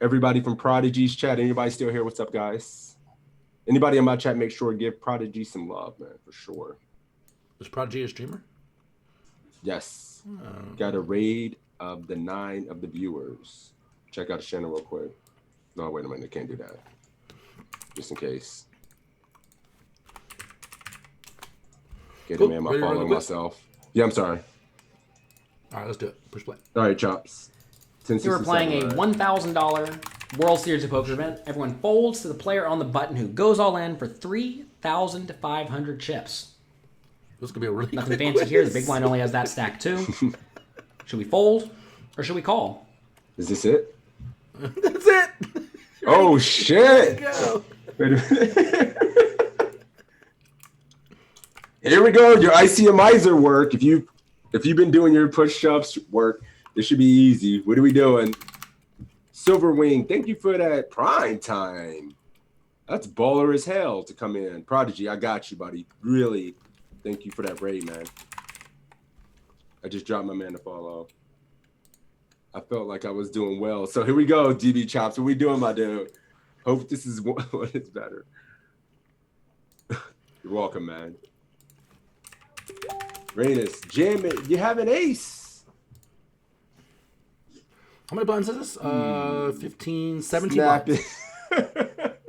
Everybody from Prodigy's chat. Anybody still here? What's up, guys? Anybody in my chat, make sure to give Prodigy some love, man, for sure. Is Prodigy a streamer? Yes. Got a raid of the 9 of the viewers. Check out the channel real quick. No, wait a minute. I can't do that. Just in case. Get Cool. him in. I'm Ready to run the following quiz? myself. Yeah, I'm sorry. All right, let's do it. Push play. All right, Chops. You were playing a 1067, $1,000 World Series of Poker event. Everyone folds to the player on the button who goes all in for 3,500 chips. This could be a really Nothing quick fancy quiz. here. The big blind only has that stack too. Should we fold or should we call? Is this it? That's it. Oh, shit. Go. Wait a minute. Here we go. Your ICMizer work. If you've been doing your push-ups work, this should be easy. What are we doing? Silverwing, thank you for that prime time. That's baller as hell to come in. Prodigy, I got you, buddy. Really, thank you for that raid, man. I just dropped my man to follow. I felt like I was doing well. So here we go, DB Chops. What we doing, my dude? Hope this is what is better. You're welcome, man. Rainus, jam it. You have an ace. How many blinds is this? 15, 17 Snap blinds. it.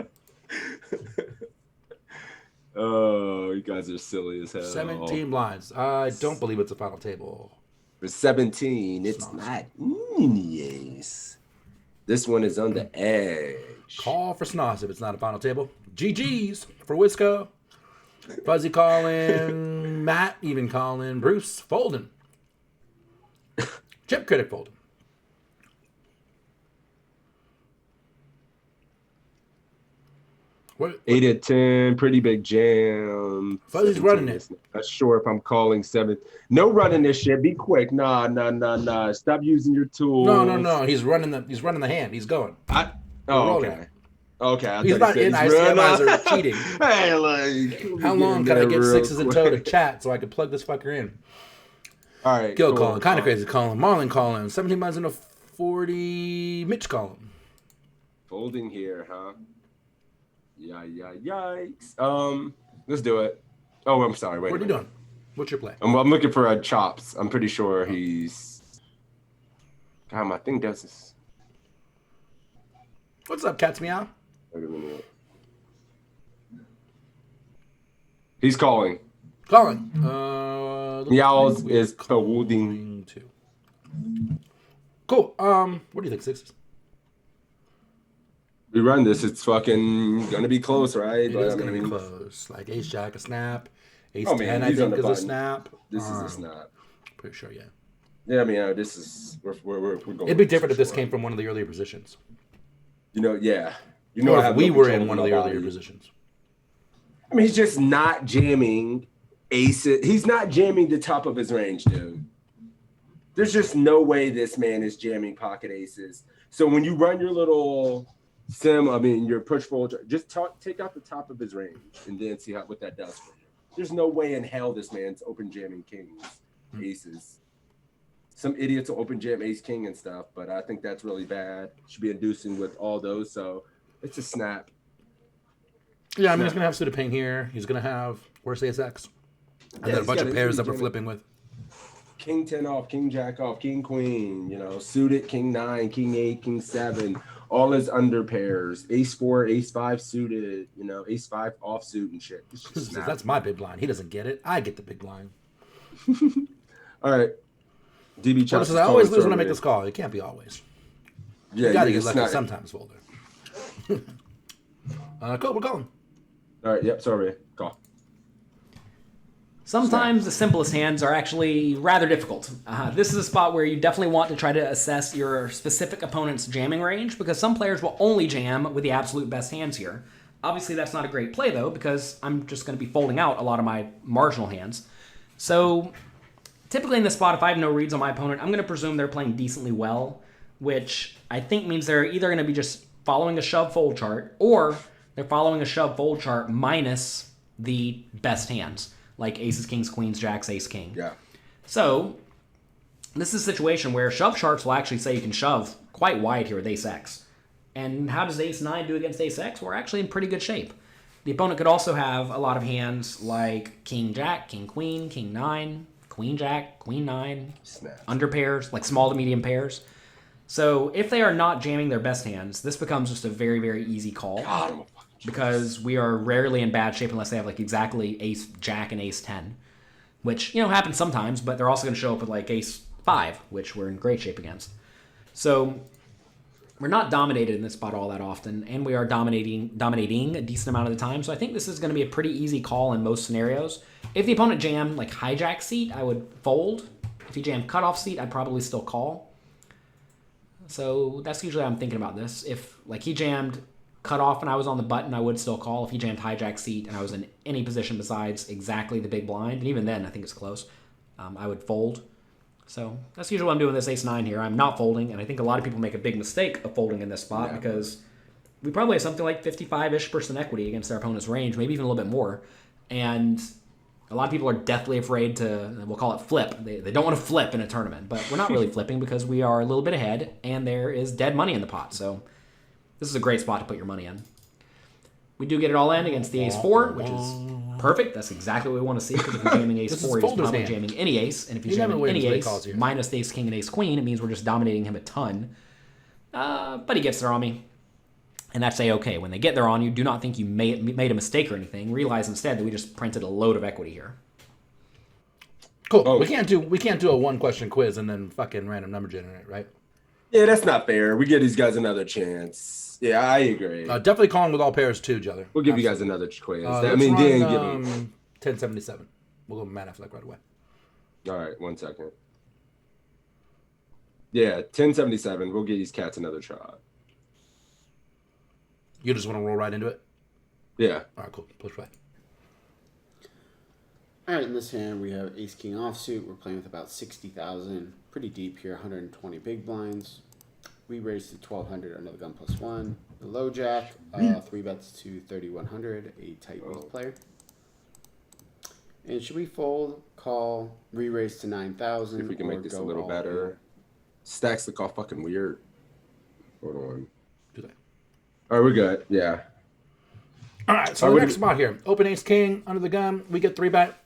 Oh, you guys are silly as hell. 17 blinds. I don't believe it's a final table. For 17, it's not. Yes. This one is on the edge. Call for Snoss if it's not a final table. GG's for Wisco. Fuzzy calling. Matt even calling. Bruce folding. Chip Critic folding. What? 8 at 10, pretty big jam. Fuzzy's 17, running it. Not sure if I'm calling 7. No running this shit. Be quick. Nah. Stop using your tools. No. He's running the hand. He's going. Oh, rolling. okay. Okay. I He's thought not you in said he's running. ICMizer cheating. Hey, like, How long can I get real Sixes and quick? Toe to chat so I can plug this fucker in? All right. Gil cool. calling. Kind of crazy calling. Marlon calling. 17 blinds into 40. Mitch calling. Folding here, huh? Yikes. Let's do it. Oh, I'm sorry. Wait. What are you doing? What's your play? I'm looking for a Chops. I'm pretty sure he's. God, I think that's. His... What's up, Cats Meow? Wait a minute. He's calling. Calling. Meows is folding. Too. Cool. What do you think, Sixes? We run this. It's fucking gonna be close, right? It is going to be close. Like Ace Jack a snap. Ace Oh, man, 10 I he's on think the is a button. snap. This is a snap. Pretty sure, yeah. Yeah, I mean, this is we're going. It'd be different if this short. came from one of the earlier positions. You know, yeah. You Or know, I if have we no were control in one of over the my earlier body. positions. I mean, he's just not jamming aces. He's not jamming the top of his range, dude. There's just no way this man is jamming pocket aces. So when you run your little your push forward, just take out the top of his range and then see what that does for you. There's no way in hell this man's open jamming kings, aces. Some idiots will open jam ace king and stuff, but I think that's really bad. Should be inducing with all those, so it's a snap. Yeah, I mean, he's going to have suited ping here. He's going to have worse ace X. And then a bunch of pairs that we're flipping with. King 10 off, king jack off, king queen, suited, king 9, king 8, king 7, all his under pairs, ace 4, ace 5 suited, ace 5 offsuit and shit. That's my big blind. He doesn't get it. I get the big blind. All right. DB Chops. I always lose when I make this call. It can't be always. Yeah, you got to get lucky sometimes, Folder. Cool, we're going. All right, yep, sorry. Call. Sometimes the simplest hands are actually rather difficult. This is a spot where you definitely want to try to assess your specific opponent's jamming range, because some players will only jam with the absolute best hands here. Obviously, that's not a great play, though, because I'm just going to be folding out a lot of my marginal hands. So typically in this spot, if I have no reads on my opponent, I'm going to presume they're playing decently well, which I think means they're either going to be just following a shove fold chart, or they're following a shove fold chart minus the best hands, like aces, kings, queens, jacks, ace, king. Yeah. So this is a situation where shove charts will actually say you can shove quite wide here with ace X. And how does ace 9 do against ace X? We're actually in pretty good shape. The opponent could also have a lot of hands like king jack, king queen, king 9, queen jack, queen 9, under pairs, like small to medium pairs. So if they are not jamming their best hands, this becomes just a very, very easy call. Because we are rarely in bad shape unless they have like exactly ace jack and ace 10, which happens sometimes, but they're also going to show up with like ace 5, which we're in great shape against. So we're not dominated in this spot all that often, and we are dominating a decent amount of the time. So I think this is going to be a pretty easy call in most scenarios. If the opponent jammed like hijack seat, I would fold. If he jammed cutoff seat, I'd probably still call. So that's usually how I'm thinking about this. If like he jammed cut off and I was on the button, I would still call. If he jammed hijack seat and I was in any position besides exactly the big blind, and even then I think it's close, I would fold. So that's usually what I'm doing with this ace 9 here. I'm not folding, and I think a lot of people make a big mistake of folding in this spot because we probably have something like 55-ish% equity against their opponent's range, maybe even a little bit more. And a lot of people are deathly afraid to, we'll call it flip. They don't want to flip in a tournament, but we're not really flipping because we are a little bit ahead and there is dead money in the pot. So this is a great spot to put your money in. We do get it all in against the ace 4, which is perfect. That's exactly what we want to see, because if you're jamming ace 4, he's probably jamming any ace. And if he's jamming any ace minus the ace king and ace queen, it means we're just dominating him a ton. But he gets there on me. And that's A-okay. When they get there on you, do not think you made a mistake or anything. Realize instead that we just printed a load of equity here. Cool. Oh. We can't do a 1-question quiz and then fucking random number generate, right? Yeah, that's not fair. We give these guys another chance. Yeah, I agree. Definitely calling with all pairs too, Jether. We'll give you guys another quiz. Dan, give him 1077. We'll go with Matt Affleck right away. All right, 1 second. Yeah, 1077. We'll give these cats another shot. You just want to roll right into it? Yeah. All right, cool. Push play. All right, in this hand, we have ace king offsuit. We're playing with about 60,000. Pretty deep here, 120 big blinds. We raise to 1,200 under the gun +1. The low jack, 3 bets to 3,100, a tight weak player. And should we fold, call, re-raise to 9,000? If we can make this a little better. Stacks look all fucking weird. Hold on. Do they? All right, we're good. Yeah. All right, so the next spot here. Open ace king under the gun. We get 3-bet,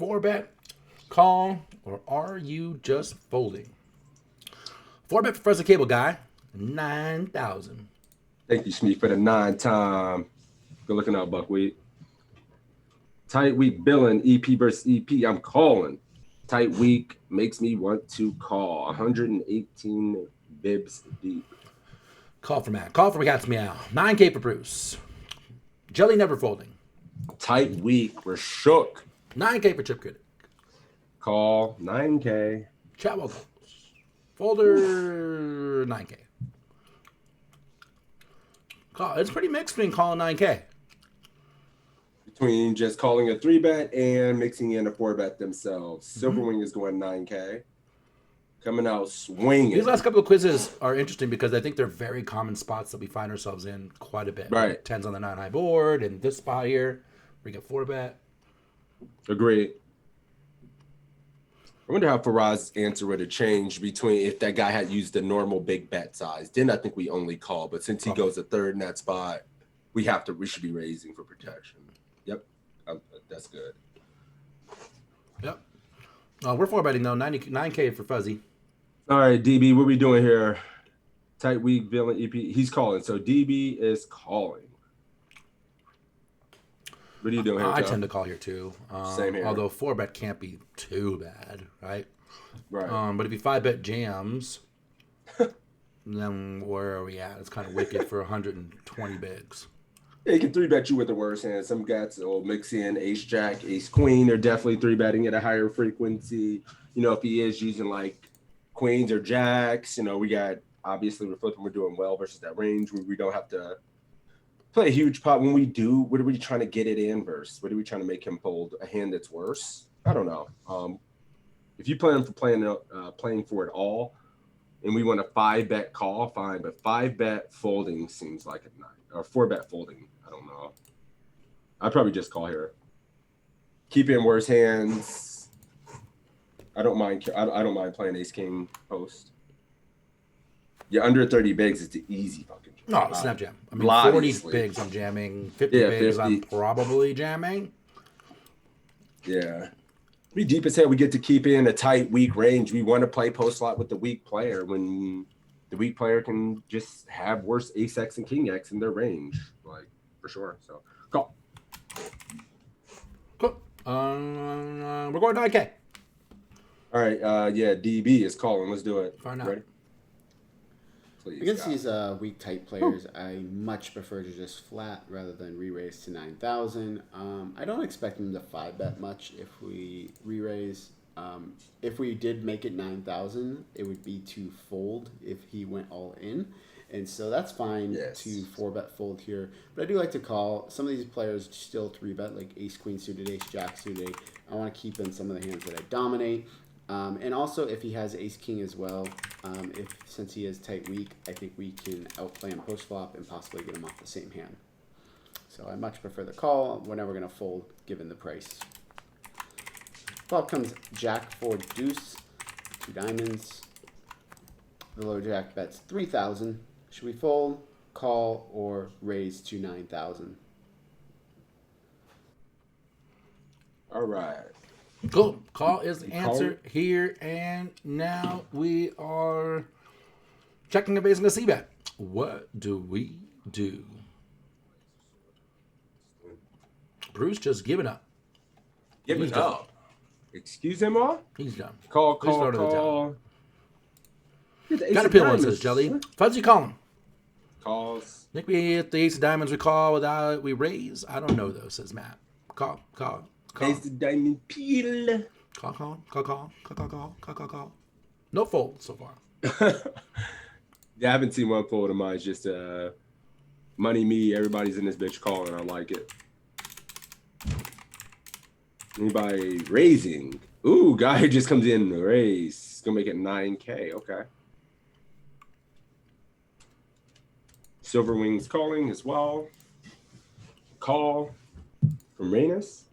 4-bet, call, or are you just folding? 4-bet for Professor Cable Guy, 9,000. Thank you, Smee, for the 9 time. Good looking out, Buckwheat. Tight week billing, EP versus EP. I'm calling. Tight week makes me want to call. 118 bibs deep. Call for Matt. Call for Cat's Meow. 9K for Bruce. Jelly never folding. Tight week. We're shook. 9K for Chip Critic. Call. 9K. Chatwell calls. Folder 9K. Call. It's pretty mixed between call and 9K. Between just calling a 3-bet and mixing in a 4-bet themselves. Silverwing is going 9K. Coming out swinging. These last couple of quizzes are interesting because I think they're very common spots that we find ourselves in quite a bit. Right. 10s on the 9 high board, and this spot here, we get 4-bet. Agreed. I wonder how Faraz's answer would have changed between if that guy had used the normal big bet size. Then I think we only call, but since he goes a third in that spot, we should be raising for protection. Yep, that's good. Yep. We're 4-betting though. 9K for Fuzzy. All right, DB, what we doing here? Tight weak villain EP. He's calling, so DB is calling. What are you doing here, I Joe? tend to call here too. Same here. Although 4-bet can't be too bad, right? Right. But if you 5-bet jams, then where are we at? It's kind of wicked for 120 bigs. Yeah, he can 3-bet you with the worst hand. Some guys will mix in ace jack, ace queen. They're definitely 3-betting at a higher frequency. You know, if he is using like queens or jacks, you know, we got, obviously we're flipping, we're doing well versus that range where we don't have to play a huge pot. When we do, what are we trying to get it in versus? What are we trying to make him fold? A hand that's worse? I don't know. If you plan for playing for it all, and we want a 5-bet call, fine. But 5-bet folding seems like a 9, or 4-bet folding. I don't know. I'd probably just call here. Keep in worse hands. I don't mind. I don't mind playing ace king post. Yeah, under 30 bigs is the easy fucking. No, snap jam. I mean, Obviously. 40 bigs I'm jamming. 50 Yeah, bigs 50. I'm probably jamming. Yeah. We deep as hell. We get to keep in a tight, weak range. We want to play post slot with the weak player when the weak player can just have worse ace X and king X in their range, like for sure. So call. Cool. We're going 9K. All right. Yeah, DB is calling. Let's do it. Far now. Ready? Please. Against God. these weak type players, I much prefer to just flat rather than re-raise to 9,000. I don't expect him to 5-bet much if we re-raise. If we did make it 9,000, it would be to fold if he went all in. And so that's fine to 4-bet fold here. But I do like to call. Some of these players still 3-bet, like ace queen suited, ace jack suited. I want to keep in some of the hands that I dominate. And also, if he has ace king as well, since he is tight weak, I think we can outplay him post flop and possibly get him off the same hand. So I much prefer the call. We're never going to fold given the price. Flop comes jack 4 deuce, 2 diamonds. The low jack bets 3,000. Should we fold, call, or raise to 9,000? All right. Cool. Call is the answer here, and now we are checking and basing a C-bet. What do we do? Bruce just giving up. Giving up. Excuse him all? He's done. Call. Got a pill one, says Jelly. Fuzzy calling. Calls. I think we hit the ace of diamonds. We call without we raise. I don't know though, says Matt. Call. Ace of diamond peel. Call. No fold so far. Yeah, I haven't seen one fold of mine. It's just money me. Everybody's in this bitch calling. I like it. Anybody raising? Ooh, guy who just comes in to raise. It's gonna make it 9K. Okay. Silver Wings calling as well. Call from Reynes.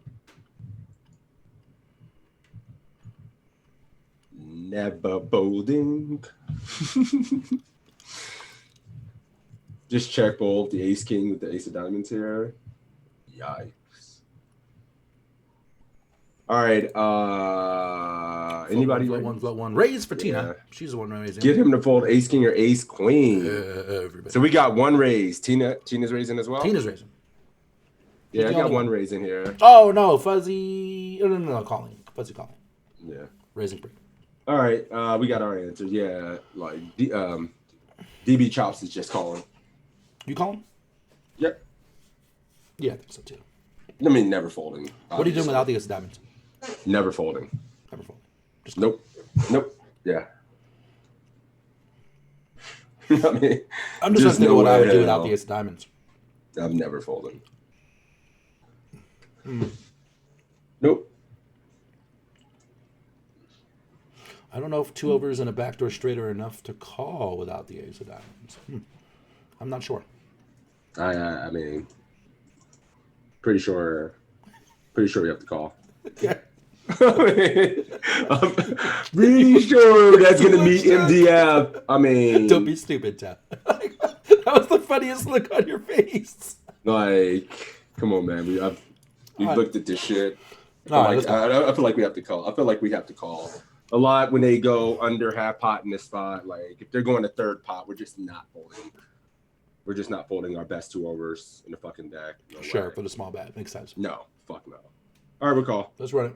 Never folding. Just check both the ace king with the ace of diamonds here. Yikes. All right. Anybody? Float one. Raise for Tina. Yeah. She's the one raising. Get him to fold ace king or ace queen. Everybody. So we got one raise. Tina's raising as well. Tina's raising. Yeah, I got one raising here. Oh no, Fuzzy. No, calling. Fuzzy calling. Yeah. Raising pretty. All right. We got our answers. Yeah, like DB Chops is just calling. You calling? Yep. Yeah, I think so too. I mean, never folding. What are you doing without the ace of diamonds? Never folding. Never folding. Just Nope. Yeah. I mean, I'm just trying to think of what I would do without hell. the ace of diamonds. I'm never folding. Nope. I don't know if 2 overs and a backdoor straight are enough to call without the ace of diamonds. I'm not sure. I mean, pretty sure we have to call. Yeah. I'm pretty sure that's gonna meet MDF. I mean, Don't be stupid, Jeff. That was the funniest look on your face. like, come on, man. We've right. looked at this shit. All right, let's go. I feel like we have to call. I feel like we have to call a lot when they go under half pot in this spot. Like, if they're going to third pot, we're just not folding. We're just not folding our best 2 overs in the fucking deck. No Sure, way. for the small bet. Makes sense. No, fuck no. All right, we'll call. Let's run it.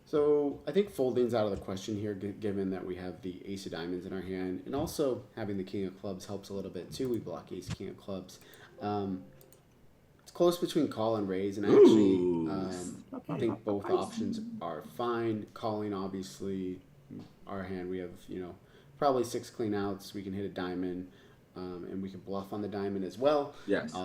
So I think folding's out of the question here, given that we have the ace of diamonds in our hand, and also having the king of clubs helps a little bit too. We block ace king of clubs. It's close between call and raise, and I actually think both options are fine. Calling, obviously, our hand we have probably 6 clean outs. We can hit a diamond, and we can bluff on the diamond as well. Yes.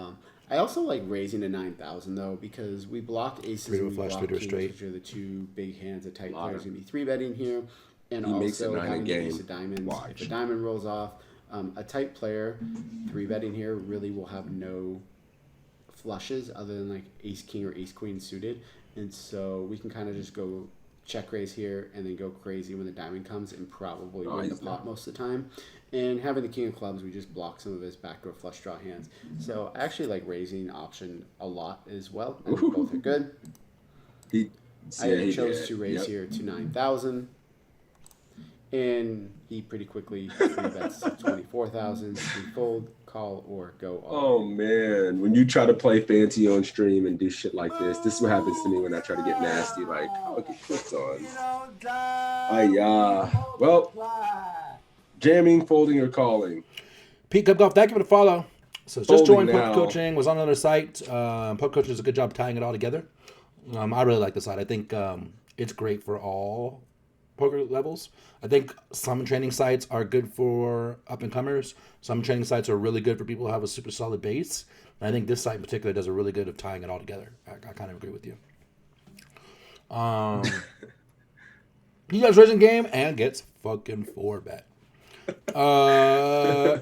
I also like raising to 9,000 though, because we block aces Three to and we flush, block three to kings, straight. which are the 2 big hands that tight players gonna be 3-betting here, and He makes it also 9 a having the game. ace of diamonds. Watch. If a diamond rolls off, a tight player 3-betting here really will have no flushes other than like ace king or ace queen suited, and so we can kind of just go check raise here and then go crazy when the diamond comes and probably win the pot most of the time. And having the king of clubs, we just block some of his backdoor flush draw hands. So I actually like raising option a lot as well. I think both are good. He chose to raise here to 9,000. And he pretty quickly 3-bets to 24,000. We fold, call, or go all. Oh man, when you try to play fancy on stream and do shit like this is what happens to me when I try to get nasty. Like, oh, get clicked on. Well, jamming, folding, or calling. Pete Cupgolf, thank you for the follow. So just Folding joined now. Poker Coaching, was on another site. Poker Coaching does a good job tying it all together. I really like the site. I think it's great for all poker levels. I think some training sites are good for up-and-comers. Some training sites are really good for people who have a super solid base. And I think this site in particular does a really good of tying it all together. I kind of agree with you. He does raising game and gets fucking 4-bet.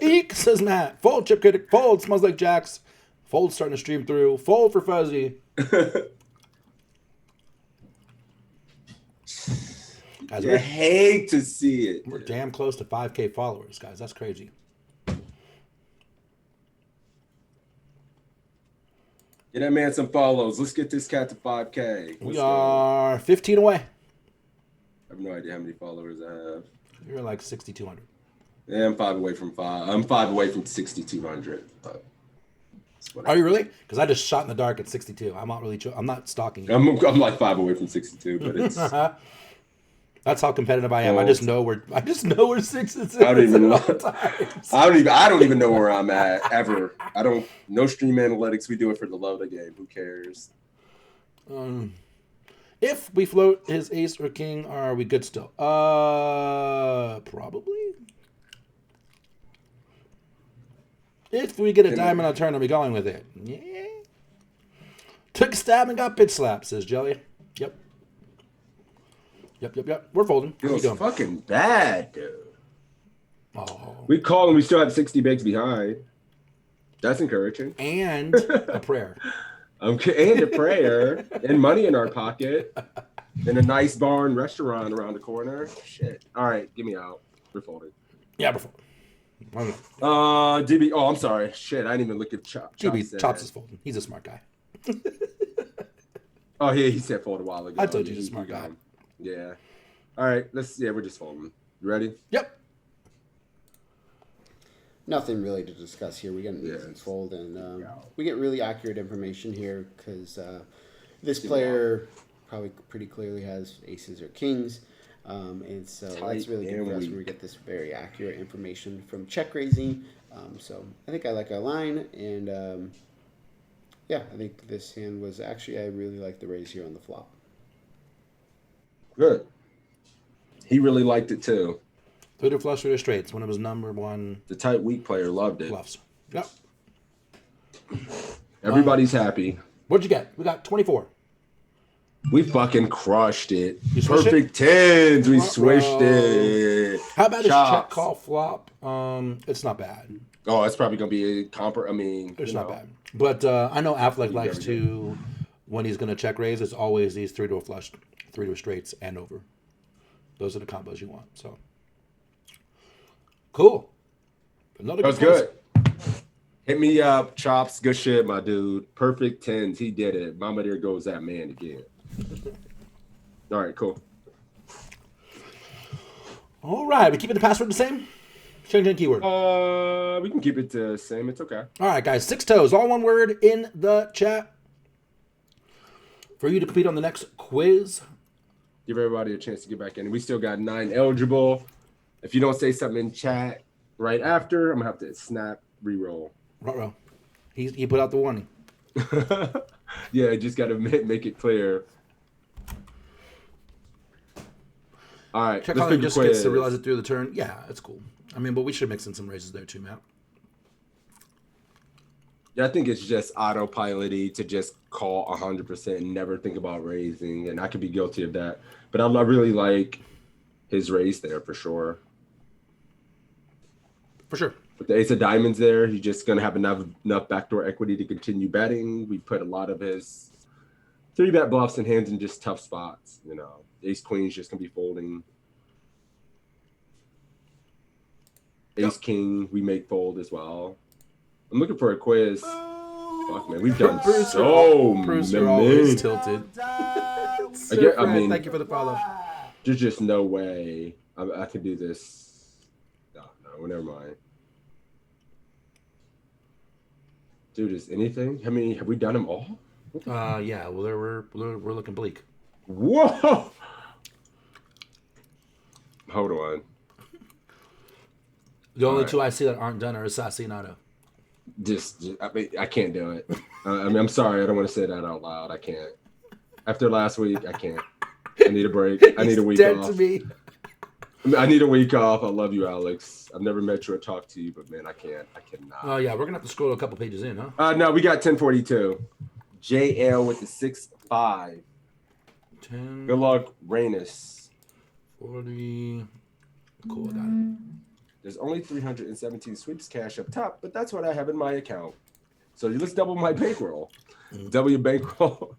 Eek, says Matt. Fold, Chip Critic. Fold, smells like Jax. Fold starting to stream through. Fold for Fuzzy. Guys, You hate to see it. we're damn close to 5K followers, guys. That's crazy. Get that man some follows. Let's get this cat to 5K. We are 15 away. I have no idea how many followers I have. You're like 6,200. Yeah, I'm 5 away from 5. I'm 5 away from 6,200. But Are you really? Because I just shot in the dark at 62. I'm not really. I'm not stalking you. I'm like 5 away from 62, but it's. That's how competitive I am. I just know we're 6 and 6 I don't even know. times. I don't even know where I'm at ever. I don't. No stream analytics. We do it for the love of the game. Who cares? If we float his ace or king, are we good still? Probably. If we get a diamond on turn, are we going with it? Yeah. Took a stab and got pitch slapped, says Jelly. Yep. We're folding. What are you Feels doing? fucking bad, dude. Oh. We call and we still have 60 bigs behind. That's encouraging. And a prayer. And a prayer and money in our pocket and a nice bar and restaurant around the corner. Shit. All right, get me out. We're folding. Yeah, we're folding. DB. Oh, I'm sorry. Shit, I didn't even look at Chop. DB Chops is folding. He's a smart guy. Oh, yeah, he said fold a while ago. I told you he's a smart guy. Yeah. All right, we're just folding. You ready? Yep. Nothing really to discuss here. We get an easy fold, and we get really accurate information here because this player probably pretty clearly has aces or kings, and so that's really good for us when we get this very accurate information from check raising. So I think I like our line, and I think this hand was actually, I really like the raise here on the flop. Good. He really liked it too. 3 to flush, 3 to straights. One of his number one The tight weak player loved it. bluffs. Yep. Everybody's happy. What'd you get? We got 24. We fucking crushed it. You swished Perfect tens. We Ruh-roh. swished it. How about his check Chops. call flop? It's not bad. Oh, it's probably gonna be a comp. I mean, It's you not know. bad. But I know Affleck likes very to, when he's going to check raise, it's always these 3 to a flush, 3 to a straights, and over. Those are the combos you want. So, cool. Another That was quiz. good. Hit me up, Chops. Good shit, my dude. Perfect tens. He did it. Mama, there goes that man again. All right, cool. All right. We keeping the password the same? Changing keyword. We can keep it the same. It's okay. All right, guys. 6 toes, all one word in the chat for you to compete on the next quiz. Give everybody a chance to get back in. We still got 9 eligible. If you don't say something in chat right after, I'm gonna have to snap reroll. Ruh-roh. He put out the warning. Yeah, just gotta make it clear. All right, Check let's how he pick a just gets to quiz. realize it through the turn. Yeah, that's cool. I mean, but we should mix in some raises there too, Matt. Yeah, I think it's just autopilot-y to just call 100% and never think about raising, and I could be guilty of that. But I really like his raise there for sure. For sure. With the ace of diamonds there, he's just going to have enough backdoor equity to continue betting. We put a lot of his 3-bet bluffs and hands in just tough spots. You know, ace queen's just going to be folding. Ace king, we make fold as well. I'm looking for a quiz. Fuck, man, we've done so Bruce, many. you're always tilted. I mean, Thank you for the follow. there's just no way I can do this. No, never mind. Dude, is anything? I mean, have we done them all? Yeah, well, we're looking bleak. Whoa! Hold on. The only Alright. two I see that aren't done are Assassinado. I mean, I can't do it. I mean, I'm sorry. I don't want to say that out loud. I can't. After last week, I can't. I need a break. I need a week Dead off. to me. I need a week off. I love you, Alex. I've never met you or talked to you, but man, I can't. I cannot. Oh yeah, we're gonna have to scroll a couple pages in, huh? No, we got 1042. JL with the 6-5. 10, Good luck, Rainus. 40. Cool, I got it. There's only 317 sweeps cash up top, but that's what I have in my account. So let's double my bankroll. Double your bankroll.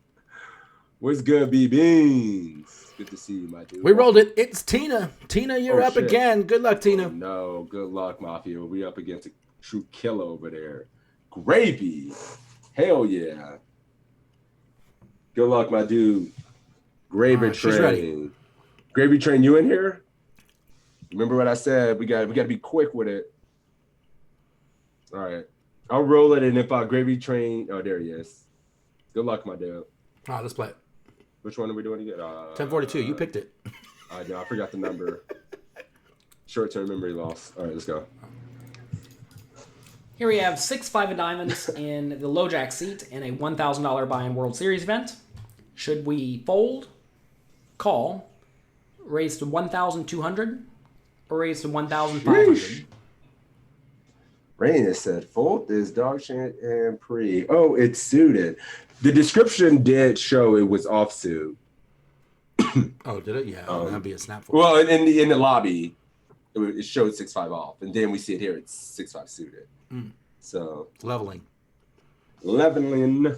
What's good, B Beans? Good to see you, my dude. We rolled it. It's Tina. Tina, you're Oh, up shit. again. Good luck, Tina. No, good luck, Mafia. We up against a true killer over there. Gravy. Hell yeah. Good luck, my dude. Gravy All right, she's ready. Train. Gravy Train, you in here? Remember what I said? We got to be quick with it. All right. I'll roll it, and if Gravy Train... Oh, there he is. Good luck, my dude. All right, let's play it. Which one are we doing again? 1042. You picked it. I forgot the number. Short-term memory loss. All right, let's go. Here we have 6 5 of diamonds in the low jack seat in a $1,000 buy-in World Series event. Should we fold, call, raise to 1,200, or raise to 1,500? Rain said, fold is dog shit and pre. Oh, it's suited. The description did show it was offsuit. Oh, did it? Yeah, that'd be a snap for Well, in the lobby, it showed 6-5 off, and then we see it here. It's 6-5 suited. So leveling. leveling.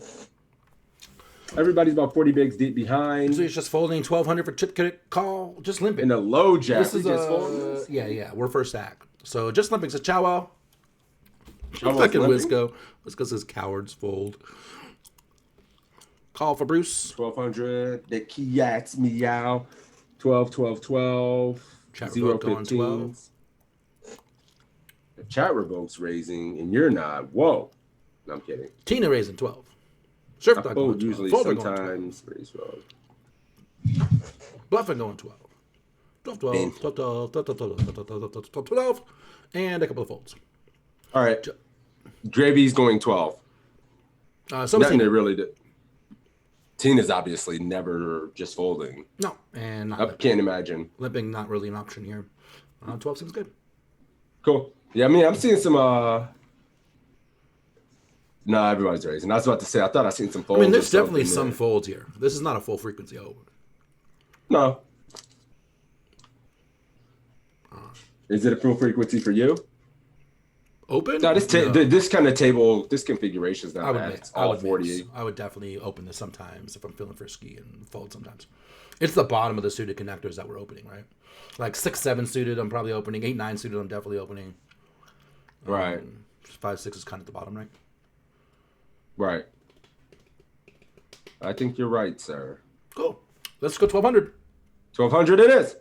Everybody's about 40 bigs deep behind. So he's just folding 1,200 for chip credit call. Just limping. In the low jack, This we is just folding. yeah. We're first stack. So just limping. So ciao. Chowo's Fucking limping? Wisco. Wisco says cowards fold. Call for Bruce. 1,200. The Kiats meow. 12, 12, 12. Chat 0, revoke on 15. The chat revoke's raising, and you're not. Whoa. No, I'm kidding. Tina raising 12. Surf I dog fold going 12. usually Folder going 12. sometimes. Raise well. Bluffing going 12. 12, 12, 12, 12, 12, 12, 12, 12, 12, and a couple of folds. All right. Gravy's going 12. So Nothing to really do. Tina's obviously never just folding. No, and not I limping. can't imagine. Limping, not really an option here. 12 seems good. Cool. Yeah, I mean, I'm seeing some. No, everybody's raising. I was about to say, I thought I seen some folds. I mean, there's or definitely something some folds here. This is not a full frequency over. No. Is it a full frequency for you? Open? No, this kind of table, this configuration is not bad. It's all 48. I would definitely open this sometimes if I'm feeling frisky and fold sometimes. It's the bottom of the suited connectors that we're opening, right? Like 6-7 suited, I'm probably opening. 8-9 suited, I'm definitely opening. Right. 5-6 is kind of at the bottom, right? Right. I think you're right, sir. Cool. Let's go 1200. 1200 it is.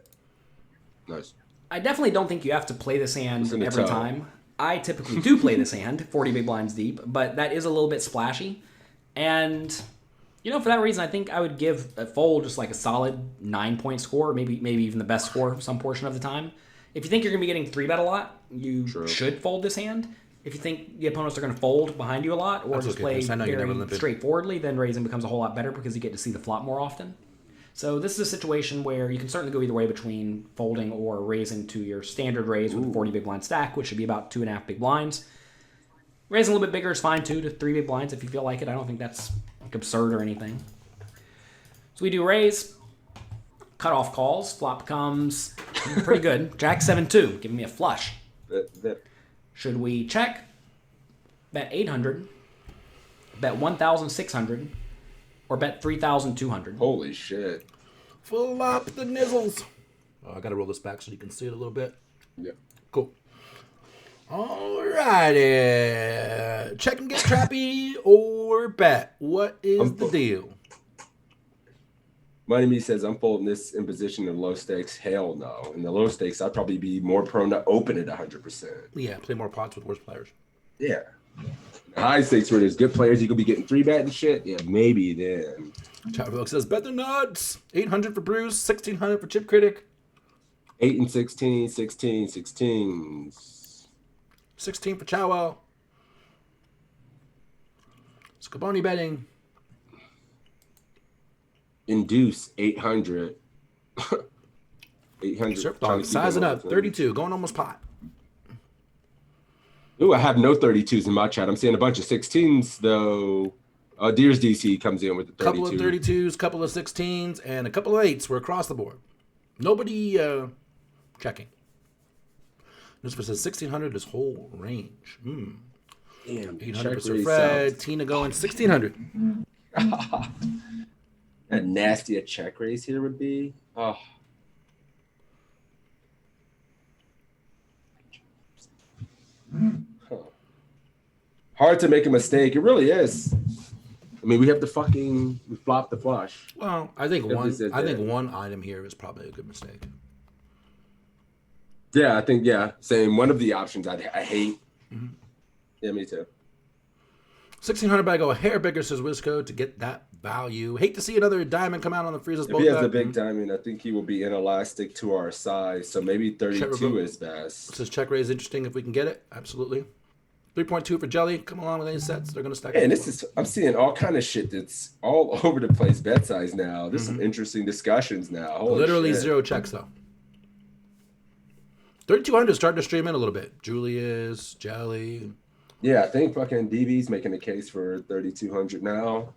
Nice. I definitely don't think you have to play this hand Listen to every toe. time. I typically do play this hand, 40 big blinds deep, but that is a little bit splashy. And, for that reason, I think I would give a fold just like a solid 9-point score, maybe even the best score some portion of the time. If you think you're going to be getting 3-bet a lot, you should fold this hand. If you think the opponents are going to fold behind you a lot or just play very straightforwardly, then raising becomes a whole lot better because you get to see the flop more often. So this is a situation where you can certainly go either way between folding or raising to your standard raise with a 40 big blind stack, which should be about 2.5 big blinds. Raising a little bit bigger is fine, 2 to 3 big blinds if you feel like it. I don't think that's absurd or anything. So we do raise, cut off calls, flop comes pretty good. Jack 7-2, giving me a flush. Should we check, bet 800, bet 1,600, or bet 3,200? Holy shit. Flop the nizzles. Oh, I got to roll this back so you can see it a little bit. Yeah. Cool. Alrighty. Check and get trappy or bet. What is the deal? Money Me says, I'm folding this in position in low stakes. Hell no. In the low stakes, I'd probably be more prone to open it 100%. Yeah, play more pots with worse players. Yeah. High stakes where there's good players, you could be getting 3-bet and shit. Yeah, maybe then. Chatterbox says, bet the nuts. 800 for Bruce, 1,600 for Chip Critic. 8 and 16, 16, 16. 16 for Chowo. Scaboni betting. Induce 800. 800. Surf Dog sizing up. 32, going almost pot. Ooh, I have no 32s in my chat. I'm seeing a bunch of 16s, though. Deers DC comes in with the 32. Couple of 32s, couple of 16s, and a couple of 8s. We're across the board. Nobody checking. Lucifer says 1,600 is whole range. Damn. 800 for Sir Fred. Tina going 1,600. That nasty a check raise here would be. Oh. Huh. Hard to make a mistake. It really is. I mean, we have we flopped the flush. Well, I think one item here is probably a good mistake. Yeah, I think same. One of the options I hate. Mm-hmm. Yeah, me too. 1,600, but I go a hair bigger, says Wisco, to get that value. Hate to see another diamond come out on the freezers. If he has a big diamond, I think he will be inelastic to our size. So maybe 32 is best. Says check raise interesting if we can get it. Absolutely. 3.2 for Jelly. Come along with any sets. They're going to stack. And I'm seeing all kind of shit that's all over the place bet size now. There's some interesting discussions now. Holy Literally shit. 0 checks, though. 3,200 is starting to stream in a little bit. Julius, Jelly. Yeah, I think fucking DB's making a case for 3,200 now.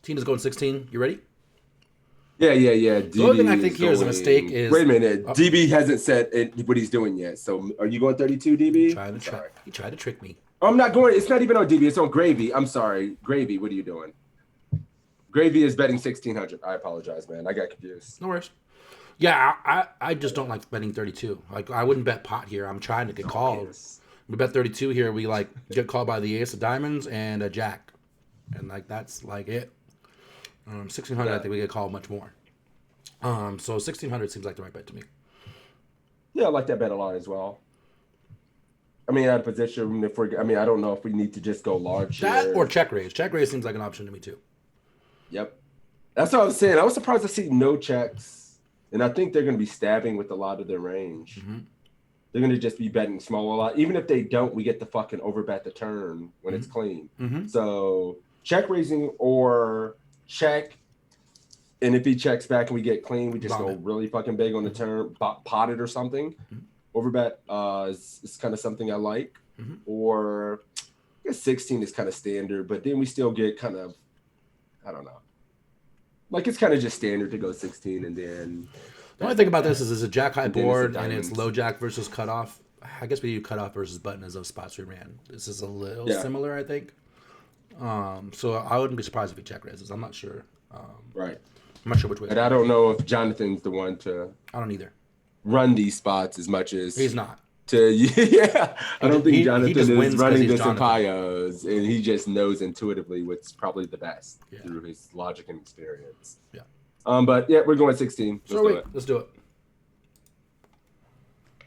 Tina's going 16. You ready? Yeah. The only thing I think here is a mistake is... Wait a minute. DB hasn't said what he's doing yet. So are you going 32, DB? He tried to trick me. I'm not going. It's not even on DB. It's on Gravy. I'm sorry. Gravy, what are you doing? Gravy is betting 1,600. I apologize, man. I got confused. No worries. Yeah, I just don't like betting 32. Like, I wouldn't bet pot here. I'm trying to get called. We bet 32 here. We, get called by the ace of diamonds and a jack. And, that's, it. 1,600, I think we get called much more. So 1,600 seems like the right bet to me. Yeah, I like that bet a lot as well. I mean, out of position, I don't know if we need to just go large that here. Or check raise. Check raise seems like an option to me, too. Yep. That's what I was saying. I was surprised to see no checks. And I think they're going to be stabbing with a lot of their range. Mm-hmm. They're going to just be betting small a lot. Even if they don't, we get to fucking overbet the turn when it's clean. Mm-hmm. So check raising or check And if he checks back and we get clean, we just go Vomit. really fucking big on the turn, potted or something. Overbet is kind of something I like. Or I guess 16 is kind of standard, but then we still get kind of, I don't know. Like it's kind of just standard to go 16 and then. The only thing about this is it's a jack high And then it's a board and it's diamond. low jack versus cutoff. I guess we do cutoff versus button as those spots we ran. This is a little Yeah. similar, I think. So I wouldn't be surprised if he check raises. I'm not sure. Right. I'm not sure which way. And I don't know if Jonathan's the one to I don't either. run these spots as much as He's not. Yeah, I don't think He Jonathan just wins is 'cause running he's this in Jonathan. Payos, and he just knows intuitively what's probably the best Yeah. through his logic and experience. Yeah. But yeah, we're going 16. Let's So do wait, it. let's do it.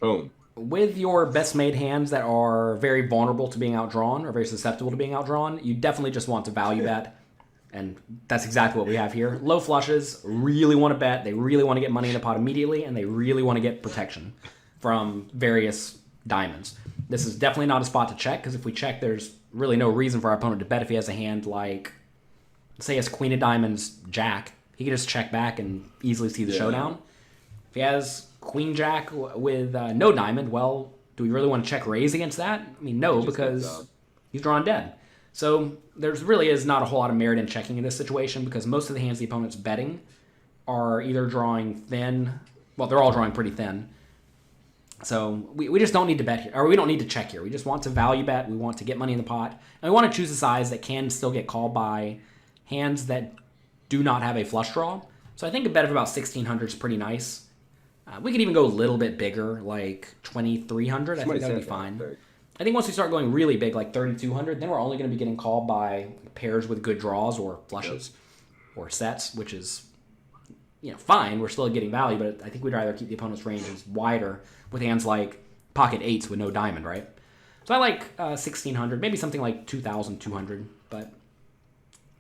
Boom. With your best made hands that are very vulnerable to being outdrawn or very susceptible to being outdrawn, you definitely just want to value bet. And that's exactly what we have here. Low flushes really want to bet. They really want to get money in the pot immediately, and they really want to get protection from various diamonds. This is definitely not a spot to check, because if we check, there's really no reason for our opponent to bet if he has a hand like, say, he has Queen of Diamonds, Jack. He can just check back and easily see the showdown. If he has Queen Jack with no diamond, well, do we really want to check raise against that? I mean, no, because he's drawn dead. So there's really is not a whole lot of merit in checking in this situation, because most of the hands the opponent's betting are either drawing thin. Well, they're all drawing pretty thin. So we just don't need to bet here, or we don't need to check here. We just want to value bet. We want to get money in the pot, and we want to choose a size that can still get called by hands that do not have a flush draw. So I think a bet of about 1,600 is pretty nice. We could even go a little bit bigger, like 2,300. I think that would be fine. I think once we start going really big, like 3,200, then we're only going to be getting called by pairs with good draws or flushes or sets, which is, fine. We're still getting value, but I think we'd rather keep the opponent's ranges wider with hands like pocket eights with no diamond, right? So I like 1,600, maybe something like 2,200, but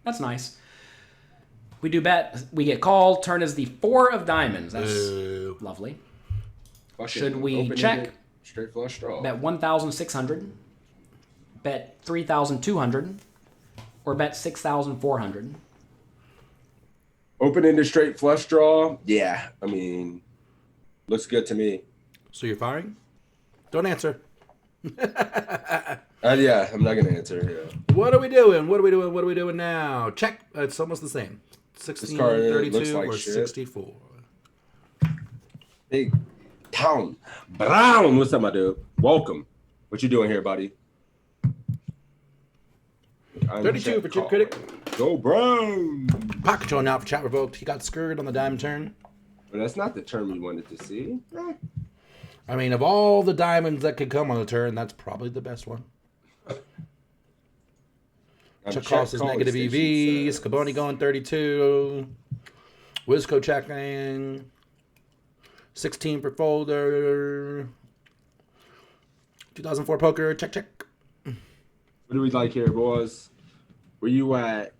that's nice. We do bet. We get called. Turn is the 4 of diamonds. That's lovely. Should we check? Straight flush draw. Bet 1,600. Bet 3,200. Or bet 6,400. Open-ended straight flush draw. Yeah, I mean, looks good to me. So you're firing? Don't answer. Yeah, I'm not gonna answer. Yeah. What are we doing? What are we doing? What are we doing now? Check. It's almost the same. 16, card 32, looks like or shit. 64. Big Town Brown. What's up, my dude? Welcome. What you doing here, buddy? I'm 32 for Chip Critic. Go Brown. Pocket control now for chat revoked. He got screwed on the diamond turn. But that's not the term we wanted to see. I mean, of all the diamonds that could come on the turn, that's probably the best one. Chuck Cross is negative EV. Scaboni going 32. Wizco checking. 16 per folder. 2004 poker. Check, check. What do we like here, boys? Where you at?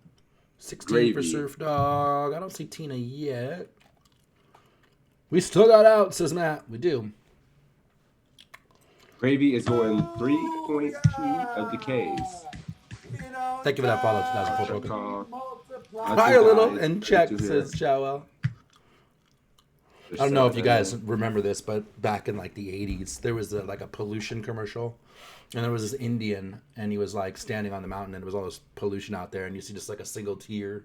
16 Gravy. for Surf Dog. I don't see Tina yet. We still got out, says Matt. We do. Gravy is going 3.2 of the Ks. Thank you for that follow, 2004 poker. Call. Try a little and check, says Chowell. I don't know if you guys remember this, but back in like the 80s, there was like a pollution commercial. And there was this Indian, and he was like standing on the mountain, and there was all this pollution out there, and you see just like a single tear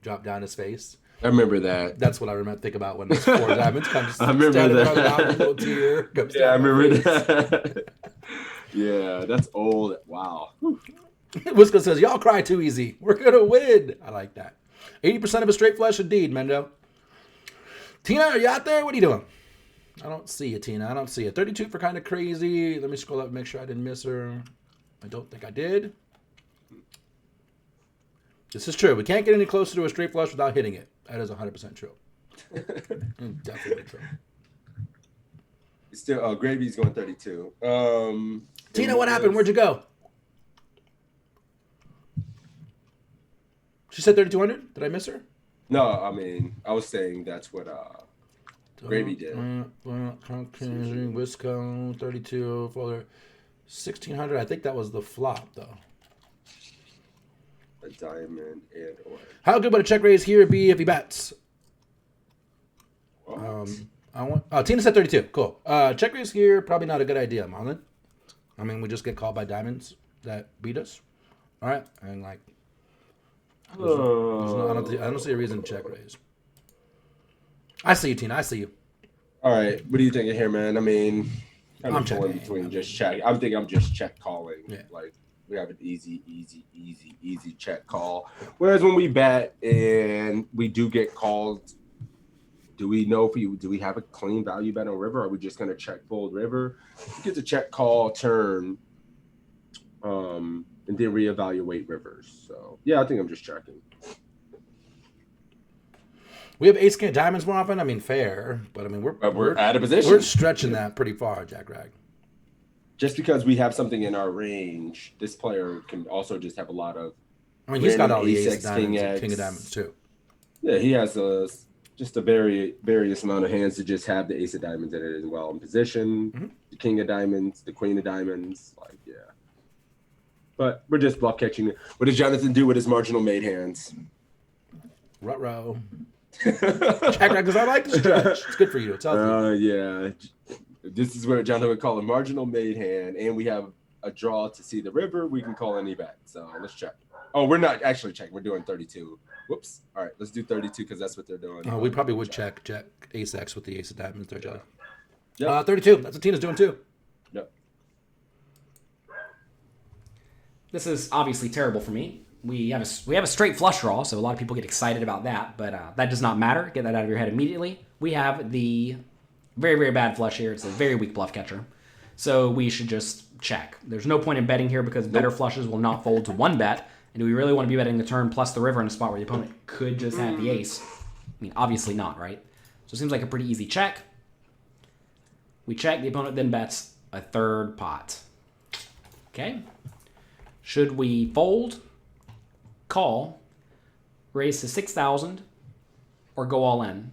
drop down his face. I remember that. That's what I think about when those 4 diamonds come. Just I remember standing that. there on the mountain, a little tear comes Yeah, I down my remember face. that. Yeah, that's old. Wow. Wisco says, y'all cry too easy. We're going to win. I like that. 80% of a straight flush indeed, Mendo. Tina, are you out there? What are you doing? I don't see you, Tina. I don't see you. 32 for kind of crazy. Let me scroll up and make sure I didn't miss her. I don't think I did. This is true. We can't get any closer to a straight flush without hitting it. That is 100% true. Definitely true. Still, Gravy's going 32. Tina, what happened? Where'd you go? She said 3,200. Did I miss her? No, I mean, I was saying that's what Gravy did. Wisco, 32, folder, 1,600. I think that was the flop, though. A diamond and or. How good would a check raise here be if he bets? Tina said 32. Cool. Check raise here, probably not a good idea, Marlon. I mean, we just get called by diamonds that beat us. All right, and like, I don't see a reason to check raise. I see you, Tina. I see you. All right, what are you thinking here, man? I mean, I'm checking. between just check. I'm thinking I'm just check calling. Yeah. Like we have an easy check call. Whereas when we bet and we do get called, do we know do we have a clean value bet on river? Or are we just gonna check fold river? Get the check call turn, and then reevaluate rivers. So yeah, I think I'm just checking. We have ace king of diamonds more often. I mean, fair, but I mean we're out of position. We're stretching that pretty far, Jack Rag. Just because we have something in our range, this player can also just have a lot of. I mean, he's got all the ace ace diamonds, king, king of diamonds too. Yeah, he has just a various amount of hands to just have the ace of diamonds in it as well in position. The king of diamonds, the queen of diamonds, like yeah. But we're just bluff catching. What does Jonathan do with his marginal made hands? Ruh-roh. Jack Rag, because I like the stretch. It's good for you. It's healthy. Yeah. This is where Jonathan would call a marginal made hand, and we have a draw to see the river. We can call any bet. So let's check. Oh, we're not actually checking. We're doing 32. Whoops. All right, let's do 32 because that's what they're doing. We probably would check ace X with the ace of diamonds there, Joe. Yep. 32. That's what Tina's doing too. Yep. This is obviously terrible for me. We have a straight flush draw, so a lot of people get excited about that, but that does not matter. Get that out of your head immediately. We have the very, very bad flush here. It's a very weak bluff catcher. So we should just check. There's no point in betting here because better flushes will not fold to one bet. And do we really want to be betting the turn plus the river in a spot where the opponent could just have the ace? I mean, obviously not, right? So it seems like a pretty easy check. We check. The opponent then bets a third pot. Okay. Should we fold, call, raise to 6,000, or go all in?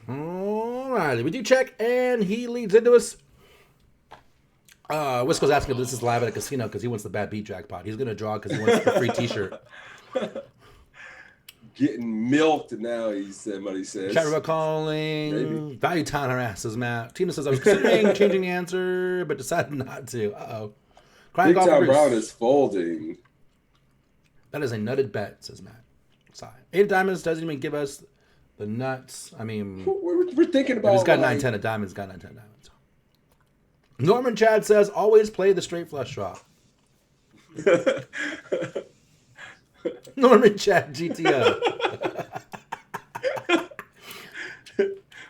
Alrighty, we do check, and he leads into us. Wisco's asking if this is live at a casino because he wants the bad beat jackpot. He's gonna draw because he wants the free T-shirt. Getting milked now. Somebody says. Chat about calling. Maybe. Value town harasses Matt. Tina says I was considering changing the answer, but decided not to. Crying Big golf Tom Bruce. Brown is folding. That is a nutted bet, says Matt. Sigh. 8 of diamonds doesn't even give us the nuts. I mean, we're thinking about. If he's got 9-10 of diamonds, he's got 9-10 of diamonds. Norman Chad says, always play the straight flush draw. Norman Chad, GTO.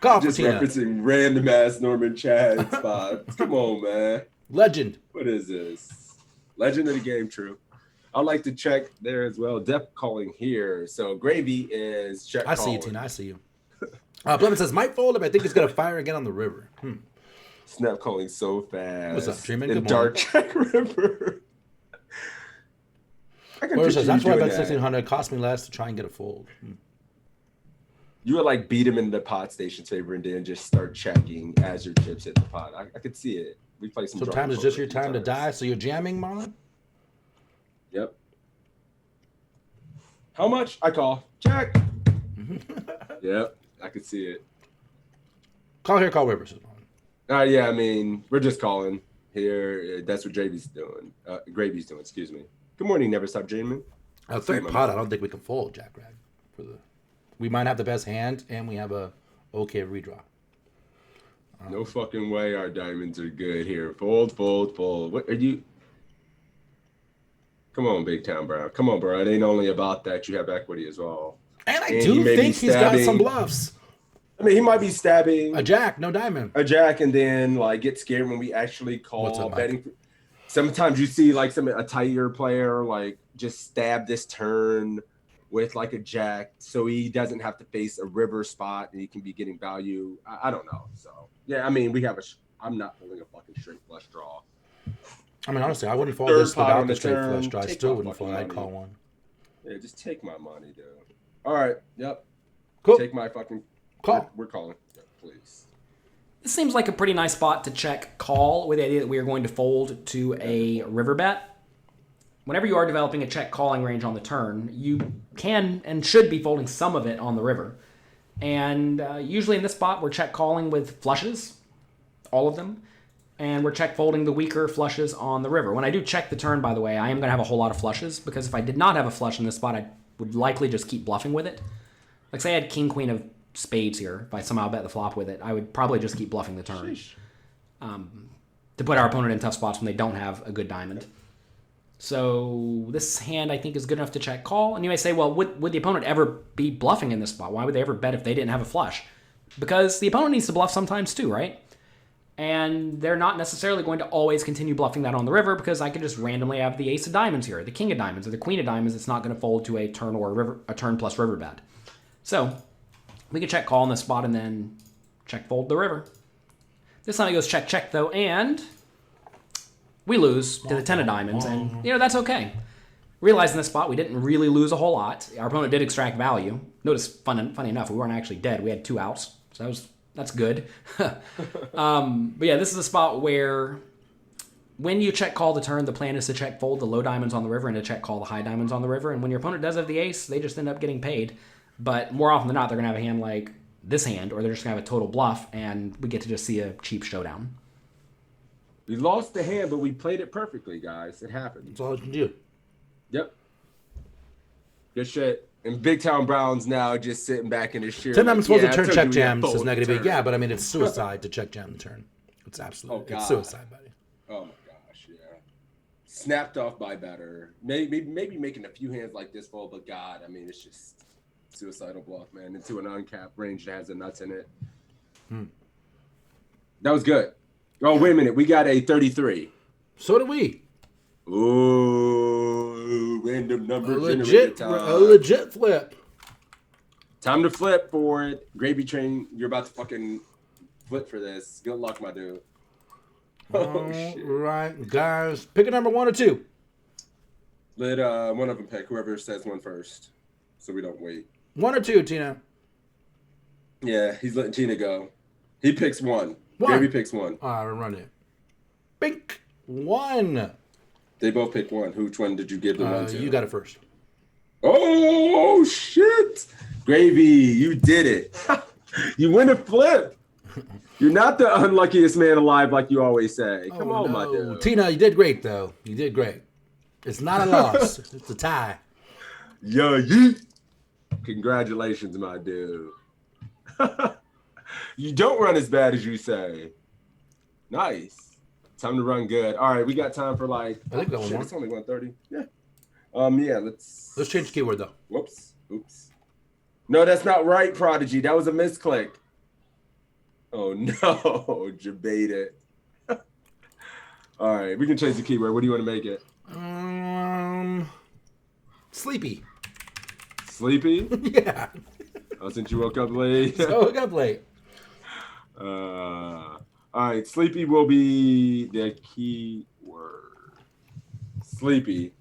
Call for Just Tina. referencing random ass Norman Chad spots. Come on, man. Legend. What is this? Legend of the game, true. I'd like to check there as well. Depth calling here. So Gravy is check I calling. see you, Tina. I see you. Plymouth says, might fold him. I think he's going to fire again on the river. Snap calling so fast. What's up, Dreamin'? In Good dark check river. Laura says, that's why I bet 1,600. It cost me less to try and get a fold. You would like beat him into the pot station's favor and then just start checking as your chips hit the pot. I could see it. We play some. Sometimes it's just your time to die, so you're jamming, Marlon? Yep. How much? I call. Check. Yep. I could see it. Call here, call river, says Marlon. Yeah, I mean, we're just calling here. That's what Gravy's doing. Gravy's doing, excuse me. Good morning, Never Stop Dreaming. Third pot, I don't think we can fold, Jack Rag. We might have the best hand, and we have a okay redraw. No fucking way our diamonds are good here. Fold, fold, fold. What are you? Come on, Big Town Brown. Come on, bro. It ain't only about that. You have equity as well. And I do think he's got some bluffs. I mean, he might be stabbing a jack, no diamond. A jack, and then like get scared when we actually call betting. Sometimes you see like a tighter player like just stab this turn with like a jack, so he doesn't have to face a river spot, and he can be getting value. I don't know. So yeah, I mean, we have I'm not pulling a fucking straight flush draw. I mean, honestly, I wouldn't fold this without the straight flush draw. I still wouldn't fold. I'd call one. Yeah, just take my money, dude. All right. Yep. Cool. Take my fucking call. We're calling. Yep, please. This seems like a pretty nice spot to check call with the idea that we are going to fold to a river bet. Whenever you are developing a check calling range on the turn, you can and should be folding some of it on the river. And usually in this spot, we're check calling with flushes, all of them. And we're check folding the weaker flushes on the river. When I do check the turn, by the way, I am going to have a whole lot of flushes, because if I did not have a flush in this spot, I would likely just keep bluffing with it. Like, say I had king, queen of spades here. If I somehow bet the flop with it, I would probably just keep bluffing the turn. To put our opponent in tough spots when they don't have a good diamond. So this hand, I think, is good enough to check call. And you may say, well, would the opponent ever be bluffing in this spot? Why would they ever bet if they didn't have a flush? Because the opponent needs to bluff sometimes too, right? And they're not necessarily going to always continue bluffing that on the river, because I could just randomly have the ace of diamonds here, the king of diamonds, or the queen of diamonds. It's not going to fold to a turn or a turn plus river bet. So we can check call in this spot and then check fold the river. This time it goes check check though, and we lose to the 10 of diamonds, and that's okay. Realize in this spot we didn't really lose a whole lot. Our opponent did extract value. Notice, funny enough, we weren't actually dead. We had 2 outs, so that's good. But yeah, this is a spot where when you check call the turn, the plan is to check fold the low diamonds on the river and to check call the high diamonds on the river. And when your opponent does have the ace, they just end up getting paid. But more often than not, they're going to have a hand like this hand, or they're just going to have a total bluff, and we get to just see a cheap showdown. We lost the hand, but we played it perfectly, guys. It happened. That's all I can do. Yep. Good shit. And Big Town Brown's now just sitting back in his chair. 10 diamonds supposed to I turn told check you we jam, had says both negative 8. turns. Yeah, but I mean, it's suicide to check jam the turn. It's absolutely, it's suicide, buddy. Oh my gosh, yeah. Snapped off by better. Maybe making a few hands like this fold, but God, I mean, it's just suicidal bluff, man. Into an uncapped range that has the nuts in it. That was good. Oh, wait a minute. We got a 33. So do we. Ooh, random number A time. legit flip. Time to flip for it. Gravy train, you're about to fucking flip for this. Good luck, my dude. Oh, shit. Right, guys. Pick a number 1 or 2. Let one of them pick. Whoever says one first, so we don't wait. 1 or 2, Tina. Yeah, he's letting Tina go. He picks 1. 1. Gravy picks 1. All right, run it. Bink. 1. They both pick 1. Which one did you give the one to? You got it first. Oh, shit. Gravy, you did it. You win a flip. You're not the unluckiest man alive like you always say. Come on, my dude. Tina, you did great, though. You did great. It's not a loss. It's a tie. Yo, yeet. Congratulations, my dude. You don't run as bad as you say. Nice. Time to run good. All right, we got time for like. I think that one shit, more. it's only 1:30. Yeah. Yeah. Let's change the keyword though. Whoops. Oops. No, that's not right, Prodigy. That was a misclick. Oh no, debate it. All right, we can change the keyword. What do you want to make it? Sleepy. Sleepy? Yeah. Oh, since you woke up late. So I woke up late. All right, sleepy will be the key word. Sleepy.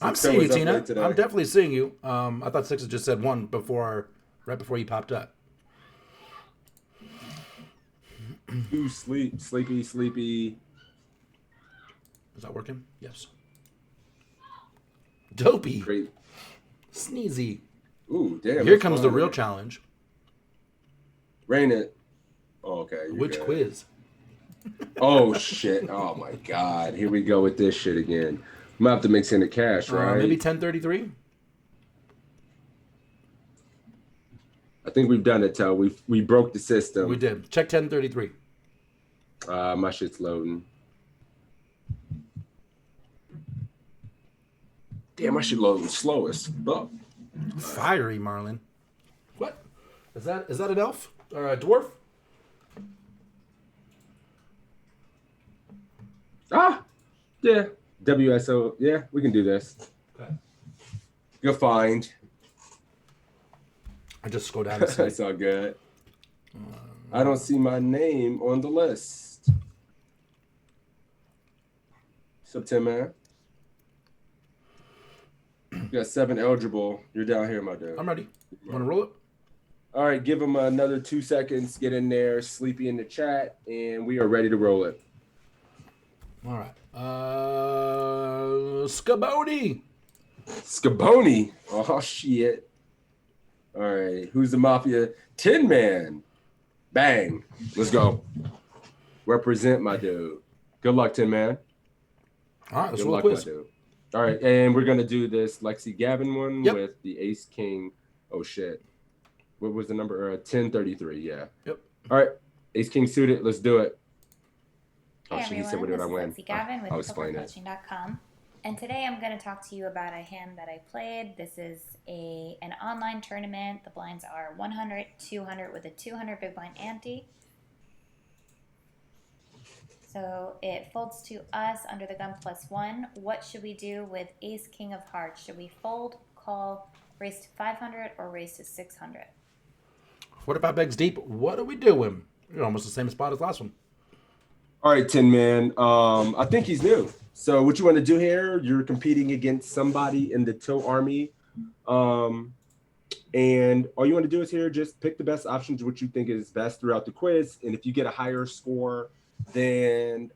I'm seeing you, Tina. I'm definitely seeing you. I thought Six had just said 1 right before you popped up. Ooh, sleepy. Is that working? Yes. Dopey. Great. Sneezy. Ooh, damn. Here comes the real challenge. Rain it. Oh, okay. Which good. quiz? Oh, shit. Oh, my God. Here we go with this shit again. I'm going to have to mix in the cash, right? Maybe 1033? I think we've done it, Tel. We broke the system. We did. Check 1033. My shit's loading. Damn, my shit loading slow as fuck. Fiery Marlin. What? Is that an elf? Or a dwarf? Yeah. WSO. Yeah, we can do this. Okay. Good find. I just scroll down to see. That's all good. I don't see my name on the list. September. You got 7 eligible. You're down here, my dude. I'm ready. Want to roll it? All right, give him another 2 seconds. Get in there, Sleepy in the chat, and we are ready to roll it. All right. Scaboni. Scaboni. Oh, shit. All right. Who's the Mafia? Tin Man. Bang. Let's go. Represent my dude. Good luck, Tin Man. All right, let's Good roll a luck, my quiz. dude. All right, and we're gonna do this Lexi Gavin one Yep. with the Ace King. Oh shit. What was the number? 1033. Yeah. Yep. All right. Ace King suited. Let's do it. Oh, Hey shit, he said, everyone, what this did is I win? Lexi Gavin I'll with explain it. PokerCoaching.com, and today I'm going to talk to you about a hand that I played. This is an online tournament. The blinds are 100, 200 with a 200 big blind ante. So it folds to us under the gun +1. What should we do with Ace King of Hearts? Should we fold, call, raise to 500, or raise to 600? What about begs deep? What are we doing? You're almost the same spot as last one. All right, Tin Man. I think he's new. So what you want to do here? You're competing against somebody in the Toe Army. And all you want to do is here just pick the best options, which you think is best throughout the quiz. And if you get a higher score than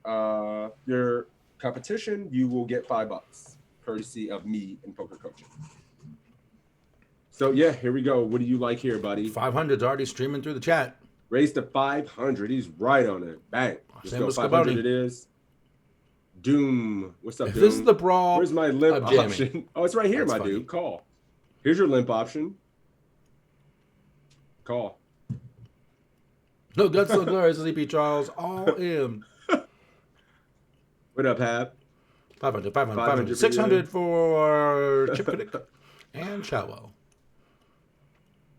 your competition, you will get $5, courtesy of me and Poker Coaching. So yeah, here we go. What do you like here, buddy? 500's already streaming through the chat. Raise to 500. He's right on it. Bang. Let's Same go. with 500 Scaboni. it is. Doom. What's up, If Doom? this is the brawl, Where's my limp I'm jamming. option? Oh, it's right here, That's my funny. dude. Call. Here's your limp option. Call. No guts, no glorious, CP Charles, all in. What up, Hab? 500, 500, 500 500. for 600 for Chip Critic and Chowell.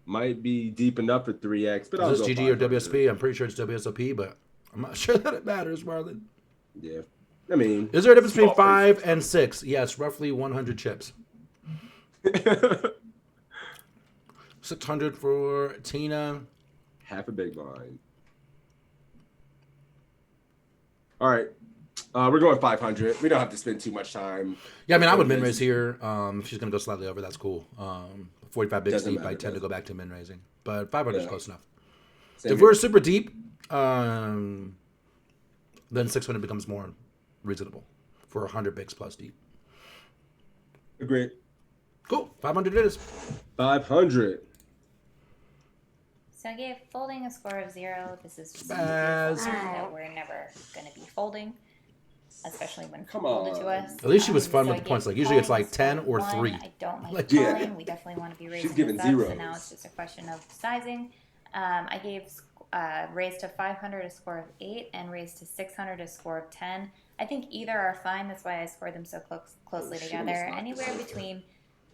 Might be deep enough for 3x, but I'll Is go this GG or 500. WSP? I'm pretty sure it's WSOP, but I'm not sure that it matters, Marlon. Yeah. I mean, Is there a difference between small 5 and 6? Yes, roughly 100 chips. 600 for Tina. half a big blind. All right. We're going 500. We don't have to spend too much time. Yeah, I mean, I would min raise here. If she's gonna go slightly over, that's cool. 45 big Doesn't deep, I matter, tend to doesn't go back to min raising, but 500 is Yeah. close enough. Same If here. we're super deep, then 600 becomes more reasonable for 100 bigs plus deep. Agreed. Cool, 500 it is. 500. So I gave folding a score of 0. This is just Spaz. that we're never going to be folding, especially when Come folded on. to us. At least she was fun So with I the gave points. Like usually it's calling like a score 10 of or 1. 3. I don't like Like, calling. yeah. We definitely want to be raising giving this up, so zeros. now it's just a question of sizing. I gave raised to 500 a score of 8 and raised to 600 a score of 10. I think either are fine. That's why I scored them so closely She together. almost knocked Anywhere us over. between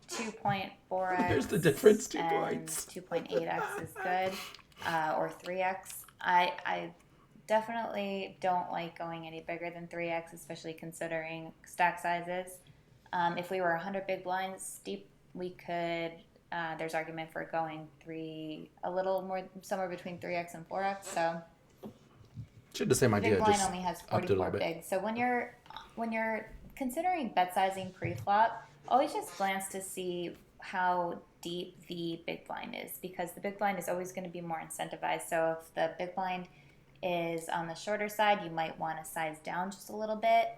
2.4x Here's the difference, 2 and points. 2.8x is good, or 3x. I definitely don't like going any bigger than 3x, especially considering stack sizes. If we were 100 big blinds deep, we could. There's argument for going a little more, somewhere between 3x and 4x. So Should the same idea, big blind just only has upped it a 44 little bit. big. So when you're considering bet sizing pre-flop, always just glance to see how deep the big blind is, because the big blind is always going to be more incentivized. So if the big blind is on the shorter side, you might want to size down just a little bit.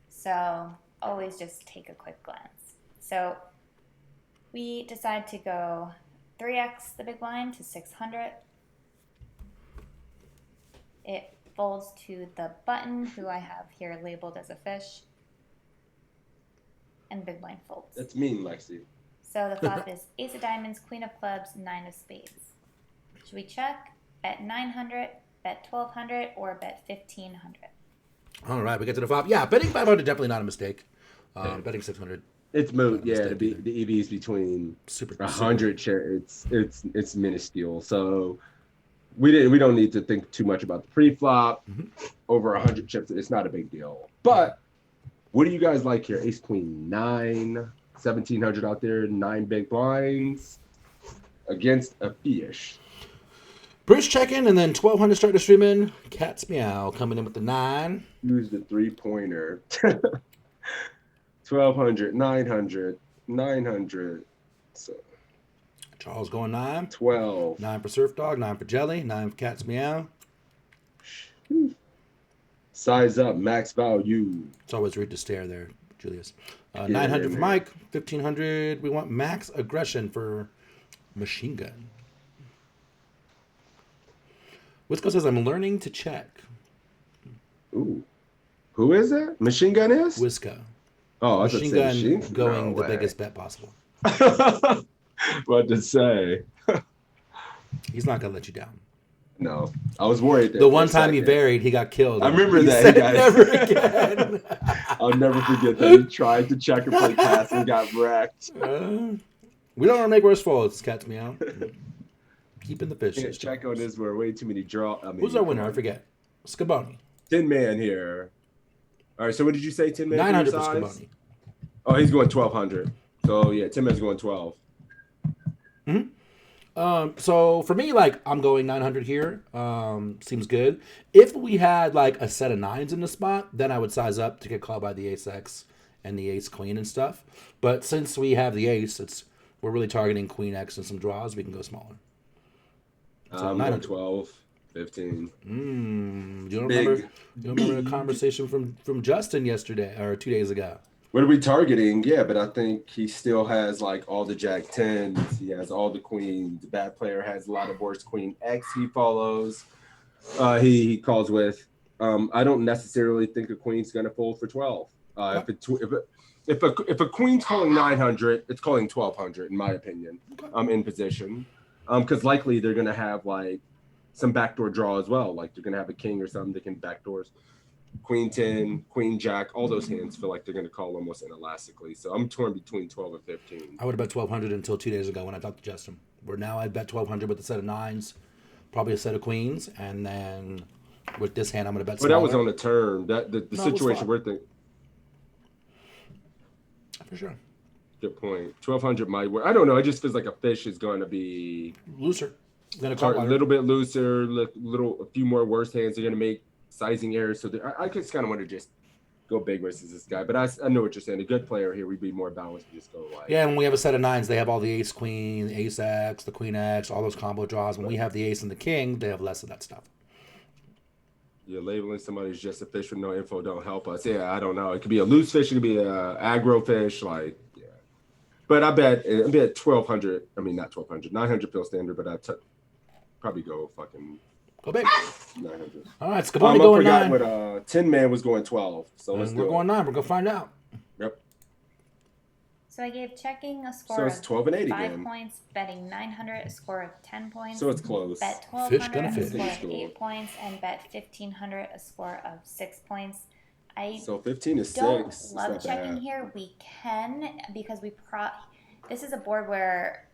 So always just take a quick glance. So we decide to go 3x the big blind to 600. It folds to the button, who I have here labeled as a fish, and big blind folds. That's mean, Lexi. So the flop is ace of diamonds, queen of clubs, 9 of spades. Should we check, bet 900, bet 1200, or bet 1500? All right, we get to the flop. Yeah, betting 500 definitely not a mistake. Betting 600. It's moot. Not a Yeah, mistake the either. EV is between Super 100 share. It's minuscule. So we don't need to think too much about the pre-flop. Over 100 chips, it's not a big deal. But what do you guys like here? Ace Queen 9, 1700 out there, 9 big blinds against a fish. Bruce checking, and then 1200 start to stream in. Cat's meow coming in with the 9. Use the 3-pointer. 1200, 900, 900. So Charles going 9. 12. 9 for Surf Dog, 9 for Jelly, 9 for Cat's meow. Size up, max value. It's always rude to stare there, Julius. Yeah, 900 for man. Mike, 1500. We want max aggression for Machine gun. Wisco says, I'm learning to check. Ooh. Who is that? Machine Gun is? Wisco. Oh, I was Machine going to say gun machine. going No the way. biggest bet possible. What to say? He's not going to let you down. No. I was worried there The for one a time he second. varied, he got killed. I remember He that, said guys. never again. I'll never forget that. He tried to check and play pass and got wrecked. We don't want to make worse faults. Catch me out. Keeping the fish. Yeah, check on this where way too many draw. I mean, Who's our winner? I forget. Scaboni. 10 man here. All right, so what did you say? 10 man 900 for size? Scaboni. Oh, he's going 1200. So yeah, 10 man's going 12. So for me, like, I'm going 900 here. Seems good. If we had like a set of 9s in the spot, then I would size up to get called by the ace X and the ace queen and stuff. But since we have the ace, we're really targeting queen X and some draws. We can go smaller. So I'm 900. going 12, 15. You don't Big. remember the conversation from Justin yesterday or 2 days ago? What are we targeting? Yeah, but I think he still has like all the jack 10s. He has all the queens. The bad player has a lot of worse queen X he follows. He calls with. I don't necessarily think a queen's going to fold for 12. If a queen's calling 900, it's calling 1200 in my opinion. In position, because likely they're going to have like some backdoor draw as well. Like they're going to have a king or something that can backdoors. Queen 10, Queen Jack, all those hands feel like they're going to call almost inelastically. So I'm torn between 12 and 15. I would have bet 1200 until 2 days ago when I talked to Justin. Where now I bet 1200 with a set of 9s, probably a set of queens, and then with this hand I'm going to bet But smaller. that was on the turn. The situation we're thinking. For sure. Good point. 1200 might work. I don't know. It just feels like a fish is going to be looser. A little bit looser. A few more worse hands are going to make sizing errors. So I just kind of want to just go big versus this guy. But I know what you're saying. A good player here, we'd be more balanced. Just go like. Yeah, when we have a set of 9s, they have all the ace queen, ace X, the queen X, all those combo draws. When we have the ace and the king, they have less of that stuff. Yeah, labeling somebody as just a fish with no info don't help us. Yeah, I don't know. It could be a loose fish. It could be a aggro fish. Like, yeah. But I bet 1200. I mean, not 1200. 900 feels standard, but probably go fucking. Go big. 900. All right, Scaboni going 9. What 10 man was going 12. So let's we're going 9. We're going to find out. Yep. So I gave checking a score So it's 12 and 8 5 again. points, betting 900 a score of 10 points. So it's close. Bet Fish 1200 gonna a fish. score of Fish 8 points, and bet 1500 a score of 6 points. I So 15 is don't 6. love checking here. We can because this is a board where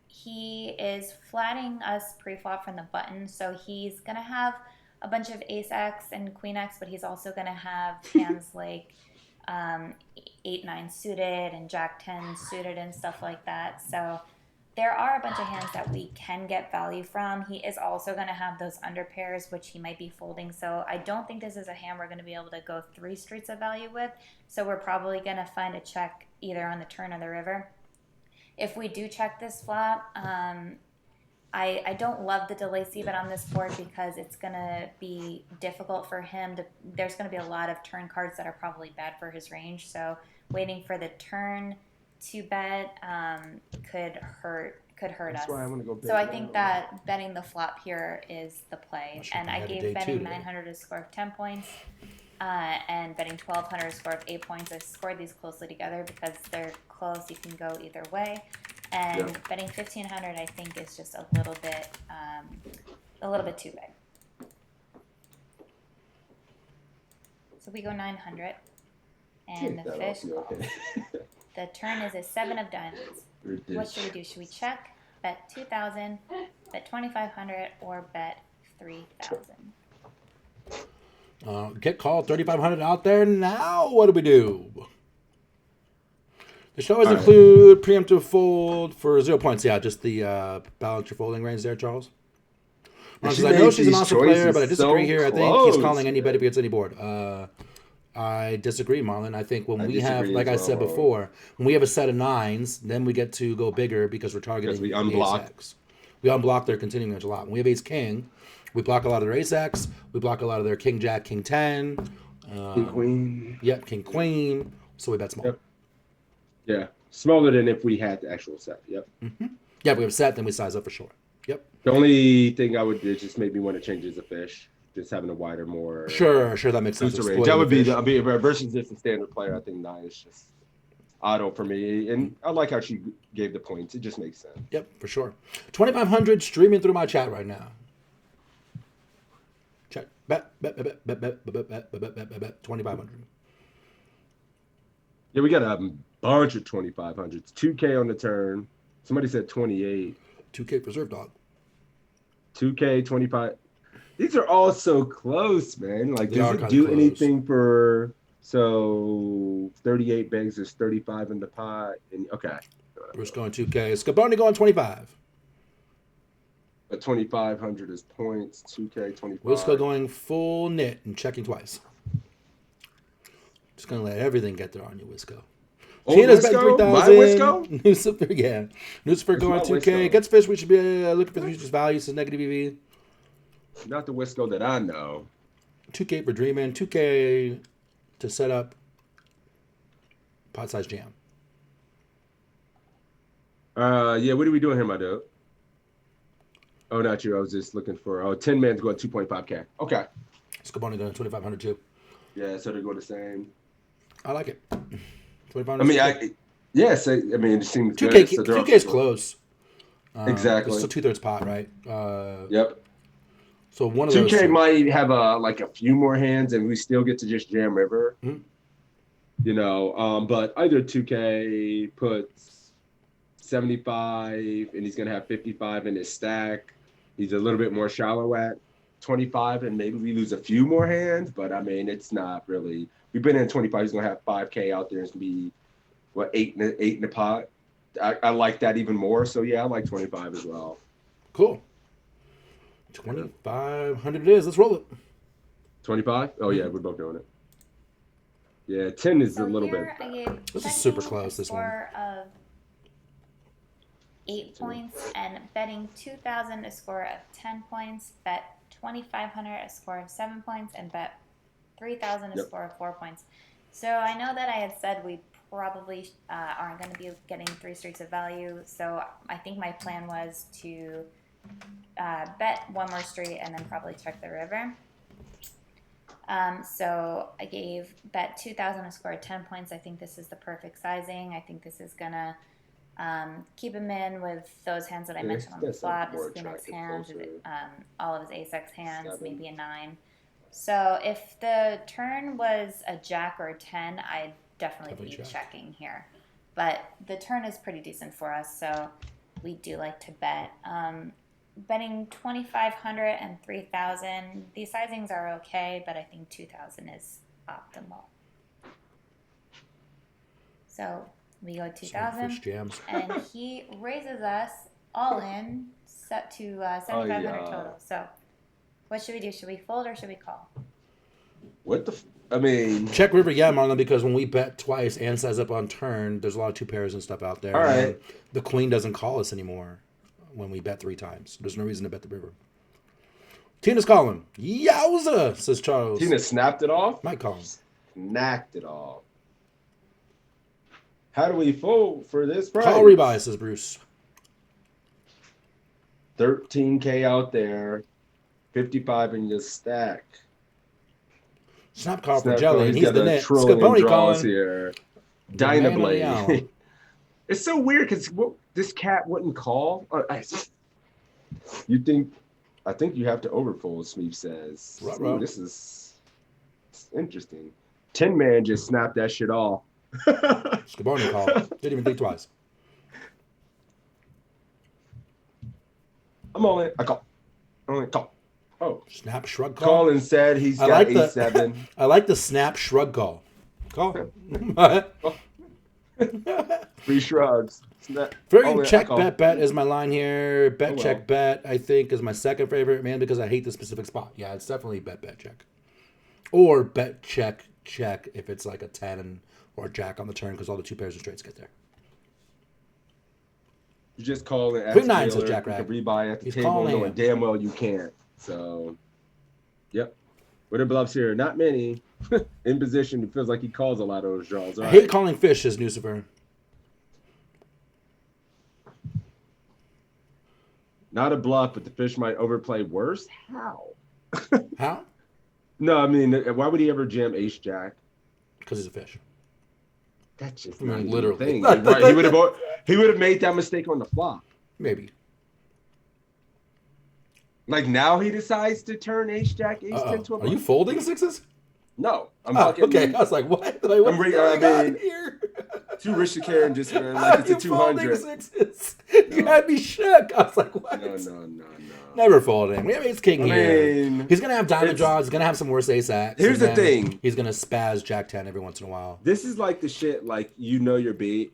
he is flatting us pre-flop from the button, so he's gonna have a bunch of ace X and queen X, but he's also gonna have hands like 8-9 suited and jack 10 suited and stuff like that. So there are a bunch of hands that we can get value from. He is also going to have those under pairs, which he might be folding. So I don't think this is a hand we're going to be able to go 3 streets of value with. So we're probably going to find a check either on the turn or the river. If we do check this flop, I don't love the delay c-bet on this board because it's going to be difficult for him. There's going to be a lot of turn cards that are probably bad for his range. So waiting for the turn to bet could hurt That's us. why I want to go big. So I think that betting the flop here is the play. And I had a day gave betting two today. 900 a score of 10 points and betting 1200 a score of 8 points. I scored these closely together because they're close. You can go either way. And betting 1500 I think is just a little bit too big. So we go 900 and the fish calls. The turn is a 7 of diamonds. What should we do? Should we check, bet 2,000, bet 2,500, or bet 3,000? Get called 3,500 out there now. What do we do? The show always include preemptive fold for 0 points. Yeah, just the balance your folding range there, Charles. Because I know she's an awesome player, but I disagree here. I think he's calling anybody against any board. I disagree, Marlon. I think when we have, like I said before, when we have a set of 9s, then we get to go bigger because we're targeting we the unblock. ace X. We unblock their continuing range a lot. When we have ace king, we block a lot of their ace X. We block a lot of their king jack, king 10. King queen. Yep, king queen. So we bet small. Yep. Yeah, smaller than if we had the actual set. Yep. Yeah, we have set, then we size up for sure. Yep. The only thing I would do is just maybe want to change is a fish. Just having a wider, more Sure, that makes sense. looser range. That would be versus just a standard player. I think 9 is just auto for me, and I like how she gave the points. It just makes sense. Yep, for sure. 2,500 streaming through my chat right now. Check. Bet. 2,500. Yeah, we got a bunch of 2,500s. 2K on the turn. Somebody said 28. 2K preserve dog. 2K 25. These are all so close, man. Like, They does are it kinda do close. anything for 38 bags? There's 35 in the pot. And okay, Bruce going 2K. Scaboni going 25. but 2,500 is points. 2K 25. Wisco going full knit and checking twice. Just gonna let everything get there on you, Wisco. Old Tina's bet Wisco? 3,000. My Wisco? Lucifer, yeah. Lucifer It's going my 2K. Wisco. Gets fish. We should be looking for the futures value. So negative EV. Not the Wisco that I know. 2K for dreaming. 2K to set up pot size jam. Yeah, what are we doing here, my dude? Oh, not you. I was just looking for 10 man's going 2.5K. Okay. Scaboni going 2,500 too. Yeah, so they go the same. I like it. 2,500. I mean, yes, I mean, it seems 2K, good. So they're 2K is also- close. Exactly. It's a 2/3 pot, right? Yep. So one of those. 2K might have a few more hands, and we still get to just jam river. Mhm. You know, but either 2K puts 75, and he's gonna have 55 in his stack. He's a little bit more shallow at 25, and maybe we lose a few more hands. But I mean, it's not really. We've been in 25. He's gonna have 5K out there. It's gonna be eight in the pot. I like that even more. So yeah, I like 25 as well. Cool. 2,500 it is. Let's roll it. 25? Oh yeah, we're both doing it. Yeah, 10 is So a little here bit. I gave This is super checking close, a this one. score of 8 points and betting 2,000 a score of 10 points, bet 2,500 a score of 7 points, and bet 3,000 a Yep. score of 4 points. So I know that I had said we probably aren't going to be getting 3 streaks of value. So I think my plan was to bet one more street and then probably check the river. So I gave bet 2,000 a score of 10 points. I think this is the perfect sizing. I think this is gonna keep him in with those hands that I mentioned on the that's flop, more his queen X attractive, hands, closer. all of his ace X hands, 7. maybe a 9. So if the turn was a jack or a 10, I'd definitely be check. checking here. But the turn is pretty decent for us, so we do like to bet. Betting 2,500 and 3,000. These sizings are okay, but I think 2,000 is optimal. So we go Fish 2,000, jams. and he raises us all in, set to 7,500 yeah. total. So what should we do? Should we fold or should we call? What the? I mean, Check river, yeah, Marlon, because when we bet twice and size up on turn, there's a lot of 2 pairs and stuff out there. All right. And the queen doesn't call us anymore when we bet 3 times. There's no reason to bet the river. Tina's calling. Yowza, says Charles. Tina snapped it off. Might call him. Snapped it off. How do we fold for this price? Call rebuy, says Bruce. 13K out there, 55 in your stack. Snap call for Snap Jelly, call, and he's got the a net. trillion Scaboni draws calling. here. The man on the Dynablade. hour. It's so weird because this cat wouldn't call. You think? I think you have to overfold. Smeep says. Ruh-roh. Ooh, this is interesting. 10 man just snapped that shit off. Scaboni call. Didn't even think twice. I'm all in. I call. I'm in. Call. Oh, Snap shrug call. Colin said he's I got like the- A7. I like the snap shrug call. Call. Three shrugs. Snap. Very All in. I check call. bet is my line here. Bet Oh, well. check bet I think is my second favorite, man, because I hate the specific spot. Yeah, it's definitely bet check, or bet check if it's like a 10 or a jack on the turn because all the 2 pairs of straights get there. You just call it. Queen nine, says Jack You Rag. can rebuy at the He's table, calling knowing it. damn well you can't. So, yep. What are bluffs here? Not many. In position, it feels like he calls a lot of those draws. All I hate right. calling fish, says Nucifer. Not a bluff, but the fish might overplay worse. How? How? No, I mean, why would he ever jam ace jack? Because he's a fish. That's just I mean, not even literally. a thing. Like, right, he would have made that mistake on the flop. Maybe. Like now he decides to turn ace jack ace 10 to a Are you bluff. folding sixes? No, I'm Oh, fucking. okay. I was like, what? Like, what's going on here? Too rich to care and just like it's a You folding 200. sixes? You had me shook. I was like, what? No. Never folding. We have ace king here. mean, He's gonna have diamond it's- draws. He's gonna have some worse ace X. Here's and the then thing. He's gonna spaz jack 10 every once in a while. This is like the shit. Like you're beat.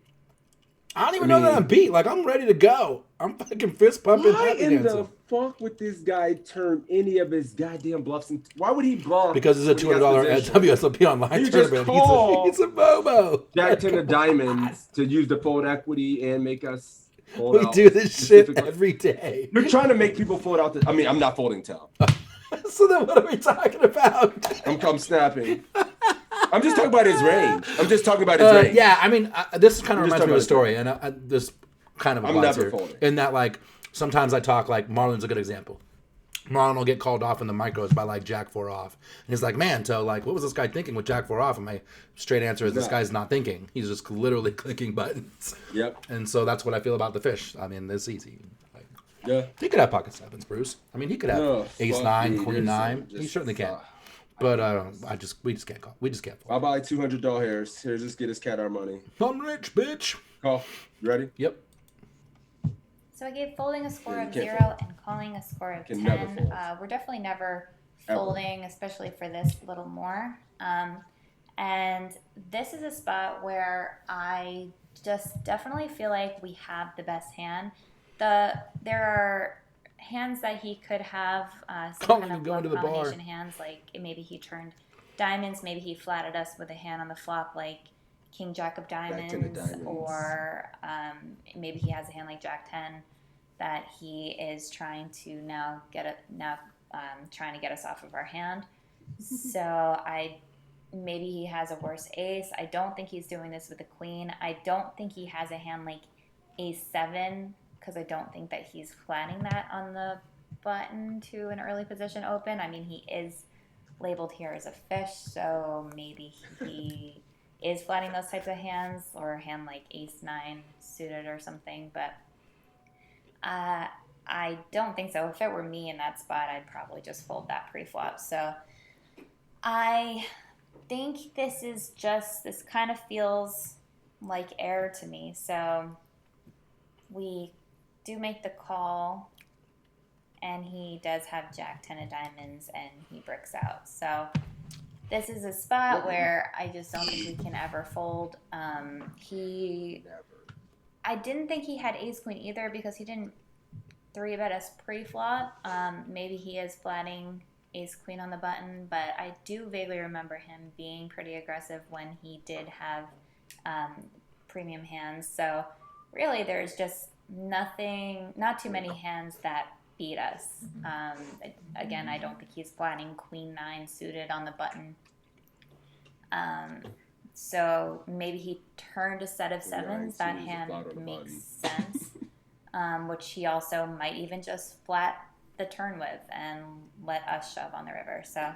I don't even know that I'm beat. Like I'm ready to go. I'm fucking fist pumping. Why happy in the dancing. fuck would this guy turn any of his goddamn bluffs? Why would he bluff? Because it's a when he has $200 position? WSOP online You just tournament. call He's a bobo. Jack 10 of diamonds to use the fold equity and make us fold We out do this shit specifically. every day. You're trying to make people fold out. I mean, I'm not folding tail. So then what are we talking about? I'm snapping. I'm just talking about his range. I'm just talking about his range. Yeah, I mean, this kind of I'm just reminds me of a talking story, and this kind of I'm applies never here. folding. In that, like, sometimes I talk, like, Marlon's a good example. Marlon will get called off in the micros by, like, Jack 4 off. And he's like, man, so, like, what was this guy thinking with Jack 4 off? And my straight answer is, this Yeah. guy's not thinking. He's just literally clicking buttons. Yep. And so that's what I feel about the fish. I mean, it's easy. Like, Yeah. he could have pocket sevens, Bruce. I mean, he could have No, ace fuck 9, me, queen dude. 9. Just He certainly can. fuck. But we just can't call. We just can't I'll fold. buy $200 hairs. Here, just get his cat our money. I'm rich, bitch. Call. You ready? Yep. So I gave folding a score Yeah, you of can't 0 fold. and calling a score of Can 10. never fold. We're definitely never Ever. folding, especially for this little more. And this is a spot where I just definitely feel like we have the best hand. There are hands that he could have some Calling kind and of going low to the bar. combination hands, like maybe he turned diamonds, maybe he flatted us with a hand on the flop like King Jack of Diamonds, 10 of diamonds. or maybe he has a hand like Jack 10 that he is trying to trying to get us off of our hand. So maybe he has a worse ace. I don't think he's doing this with a queen. I don't think he has a hand like ace 7, because I don't think that he's flatting that on the button to an early position open. I mean, he is labeled here as a fish, so maybe he is flatting those types of hands, or a hand like ace 9 suited or something, but I don't think so. If it were me in that spot, I'd probably just fold that pre-flop. So I think this kind of feels like error to me. So we do make the call, and he does have Jack 10 of diamonds, and he bricks out. So this is a spot where I just don't think we can ever fold. I didn't think he had ace queen either, because he didn't 3-bet us pre-flop. Maybe he is flatting ace queen on the button, but I do vaguely remember him being pretty aggressive when he did have premium hands. So really there's just not too many hands that beat us. Again, I don't think he's flatting queen 9 suited on the button. So maybe he turned a set of sevens. That hand makes sense. Which he also might even just flat the turn with and let us shove on the river. So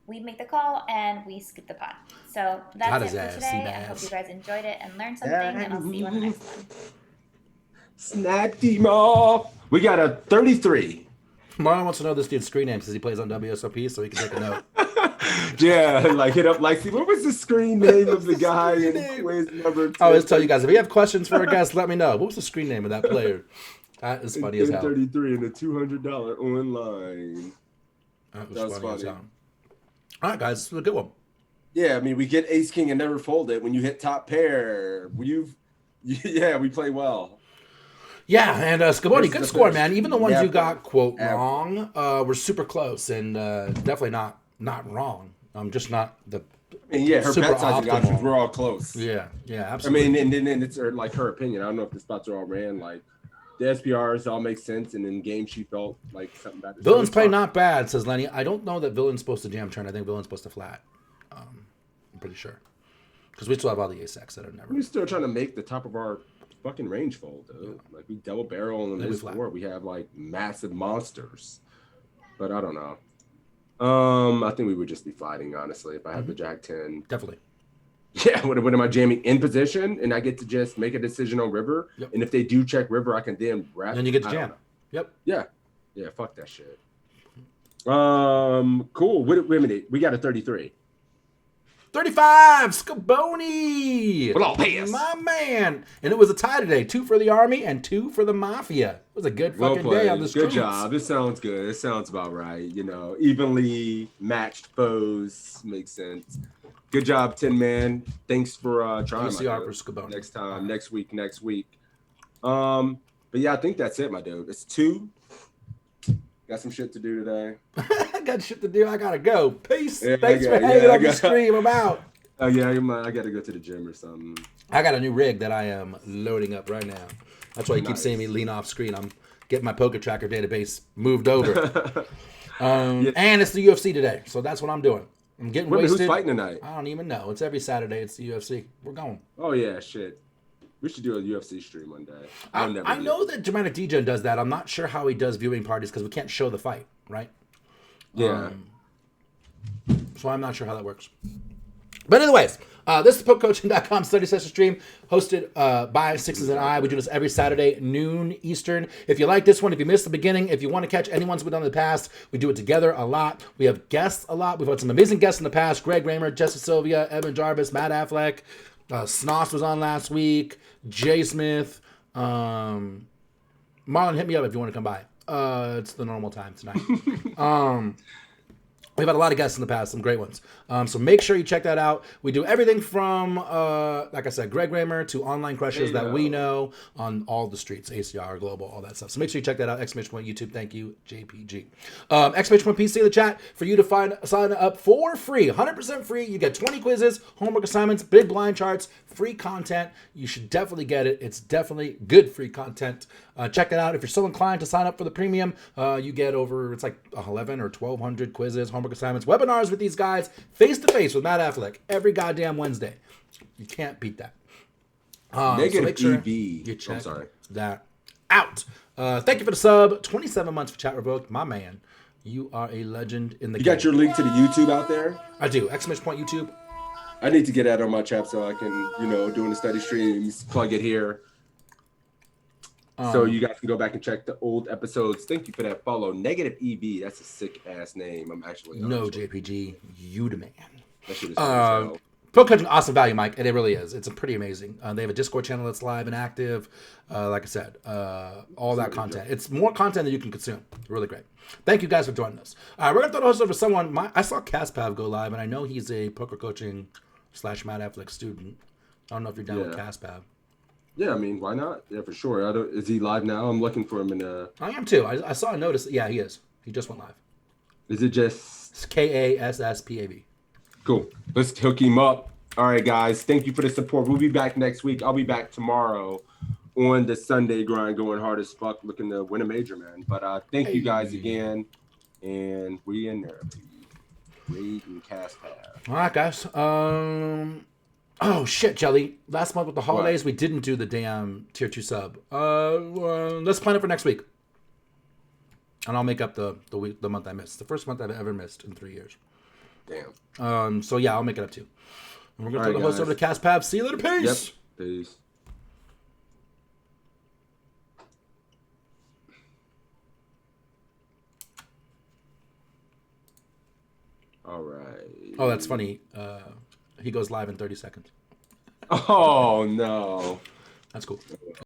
we make the call and we scoop the pot. So that's it for today. I hope you guys enjoyed it and learned something, and I'll see you on the next one. Snap team off. We got a 33. Marlon wants to know this dude's screen name since he plays on WSOP, so he can take a note. Yeah, like hit up like, what was the screen name of the guy in quiz number 2? I always tell you guys, if you have questions for our guests, let me know. What was the screen name of that player? That is funny as hell. 33 and a $200 online. That That was was funny as funny. hell. All right, guys, this was a good one. Yeah, I mean, we get ace king and never fold it. When you hit top pair, we play well. Yeah, and Scaboni, This good is the score, fish. man. Even the ones Yeah, you got, quote, yeah. wrong, were super close, and definitely not wrong. Just not the I mean, yeah, her super bet sizing optimal. options were all close. Yeah, I absolutely. mean, and then it's like her opinion. I don't know if the spots are all ran. Like the SPRs all make sense, and in game she felt like something better. Villain's So play it's not bad, says Lenny. I don't know that Villain's supposed to jam turn. I think Villain's supposed to flat. I'm pretty sure. Because we still have all the ace X that are never. We're still trying to make the top of our fucking range fold, dude. Like we double barrel on Maybe this flat. board. We have like massive monsters. But I don't know. I think we would just be fighting, honestly, if I had the Jack 10. Definitely. Yeah, what am I jamming in position and I get to just make a decision on river? Yep. And if they do check river, I can then wrap. Then you get to I don't jam. know. Yep. Yeah. Yeah, fuck that shit. Cool. Wait a minute. We got a 33. 35, Scaboni. Well, pass. My man. And it was a tie today. 2 for the Army and 2 for the Mafia. It was a good Well fucking played. day on the streets. Good job. This sounds good. It sounds about right. You know, evenly matched foes. Makes sense. Good job, Tin Man. Thanks for trying. UCR my for dude. Scaboni. Next time, next week. But yeah, I think that's it, my dude. It's 2. Got some shit to do today. I got shit to do. I gotta go. Peace. Yeah, Thanks for hanging on the stream. I'm out. Oh yeah, I got to go to the gym or something. I got a new rig that I am loading up right now. That's why you keep seeing me lean off screen. I'm getting my Poker Tracker database moved over. And it's the UFC today, so that's what I'm doing. I'm getting Wait, wasted. who's fighting tonight? I don't even know. It's every Saturday. It's the UFC. We're going. Oh yeah, shit. We should do a UFC stream one day. I know that Germanic DJ does that. I'm not sure how he does viewing parties because we can't show the fight, right? Yeah. So I'm not sure how that works. But anyways, this is PokeCoaching.com study session stream hosted by Sixes and I. We do this every Saturday, noon Eastern. If you like this one, if you missed the beginning, if you want to catch any ones we've done in the past, we do it together a lot. We have guests a lot. We've had some amazing guests in the past. Greg Raymer, Jesse Sylvia, Evan Jarvis, Matt Affleck. Snoss was on last week. Jay Smith. Marlon, hit me up if you want to come by. It's the normal time tonight. We've had a lot of guests in the past, some great ones. So make sure you check that out. We do everything from, like I said, Greg Raymer to online crushers that we know on all the streets, ACR, Global, all that stuff. So make sure you check that out. Exclamation point YouTube. Thank you, JPG. Exclamation point PC in the chat for you to sign up for free, 100% free. You get 20 quizzes, homework assignments, big blind charts, free content. You should definitely get it. It's definitely good free content. Check it out. If you're so inclined to sign up for the premium, you get over, it's like 11 or 1,200 quizzes, homework assignments, webinars with these guys, face-to-face with Matt Affleck every goddamn Wednesday. You can't beat that. Negative so make sure EV. you check I'm sorry. that out. Thank you for the sub. 27 months for chat revoked. My man, you are a legend in the You game. got your link to the YouTube out there? I do. Exclamation point YouTube. I need to get that on my chat so I can, doing the study streams, plug it here. So you guys can go back and check the old episodes. Thank you for that follow. Negative EV. That's a sick ass name. I'm actually No, JPG, you the man. That shit is funny as hell. Pro Coaching, awesome value, Mike, and it really is. It's pretty amazing. They have a Discord channel that's live and active. Like I said, all that content. It's more content than you can consume. Really great. Thank you guys for joining us. We're gonna throw the host over to someone. I saw Caspav go live, and I know he's a Poker Coaching / Matt Affleck student. I don't know if you're down with Caspav. Yeah, I mean, why not? Yeah, for sure. Is he live now? I'm looking for him in I am too. I saw a notice. Yeah, he is. He just went live. Is it just It's KASSPAV. Cool. Let's hook him up. All right, guys. Thank you for the support. We'll be back next week. I'll be back tomorrow on the Sunday grind, going hard as fuck, looking to win a major, man. But thank you guys again, and we in there. Reed and Caspav. All right, guys. Oh shit, Jelly. Last month with the holidays, we didn't do the damn tier 2 sub. Let's plan it for next week, and I'll make up the month I missed. The first month I've ever missed in 3 years. Damn. So yeah, I'll make it up too. And we're gonna throw the host guys. over to Caspav. See you later. Peace. Yep. Peace. All right. Oh, that's funny. He goes live in 30 seconds. Oh no. That's cool.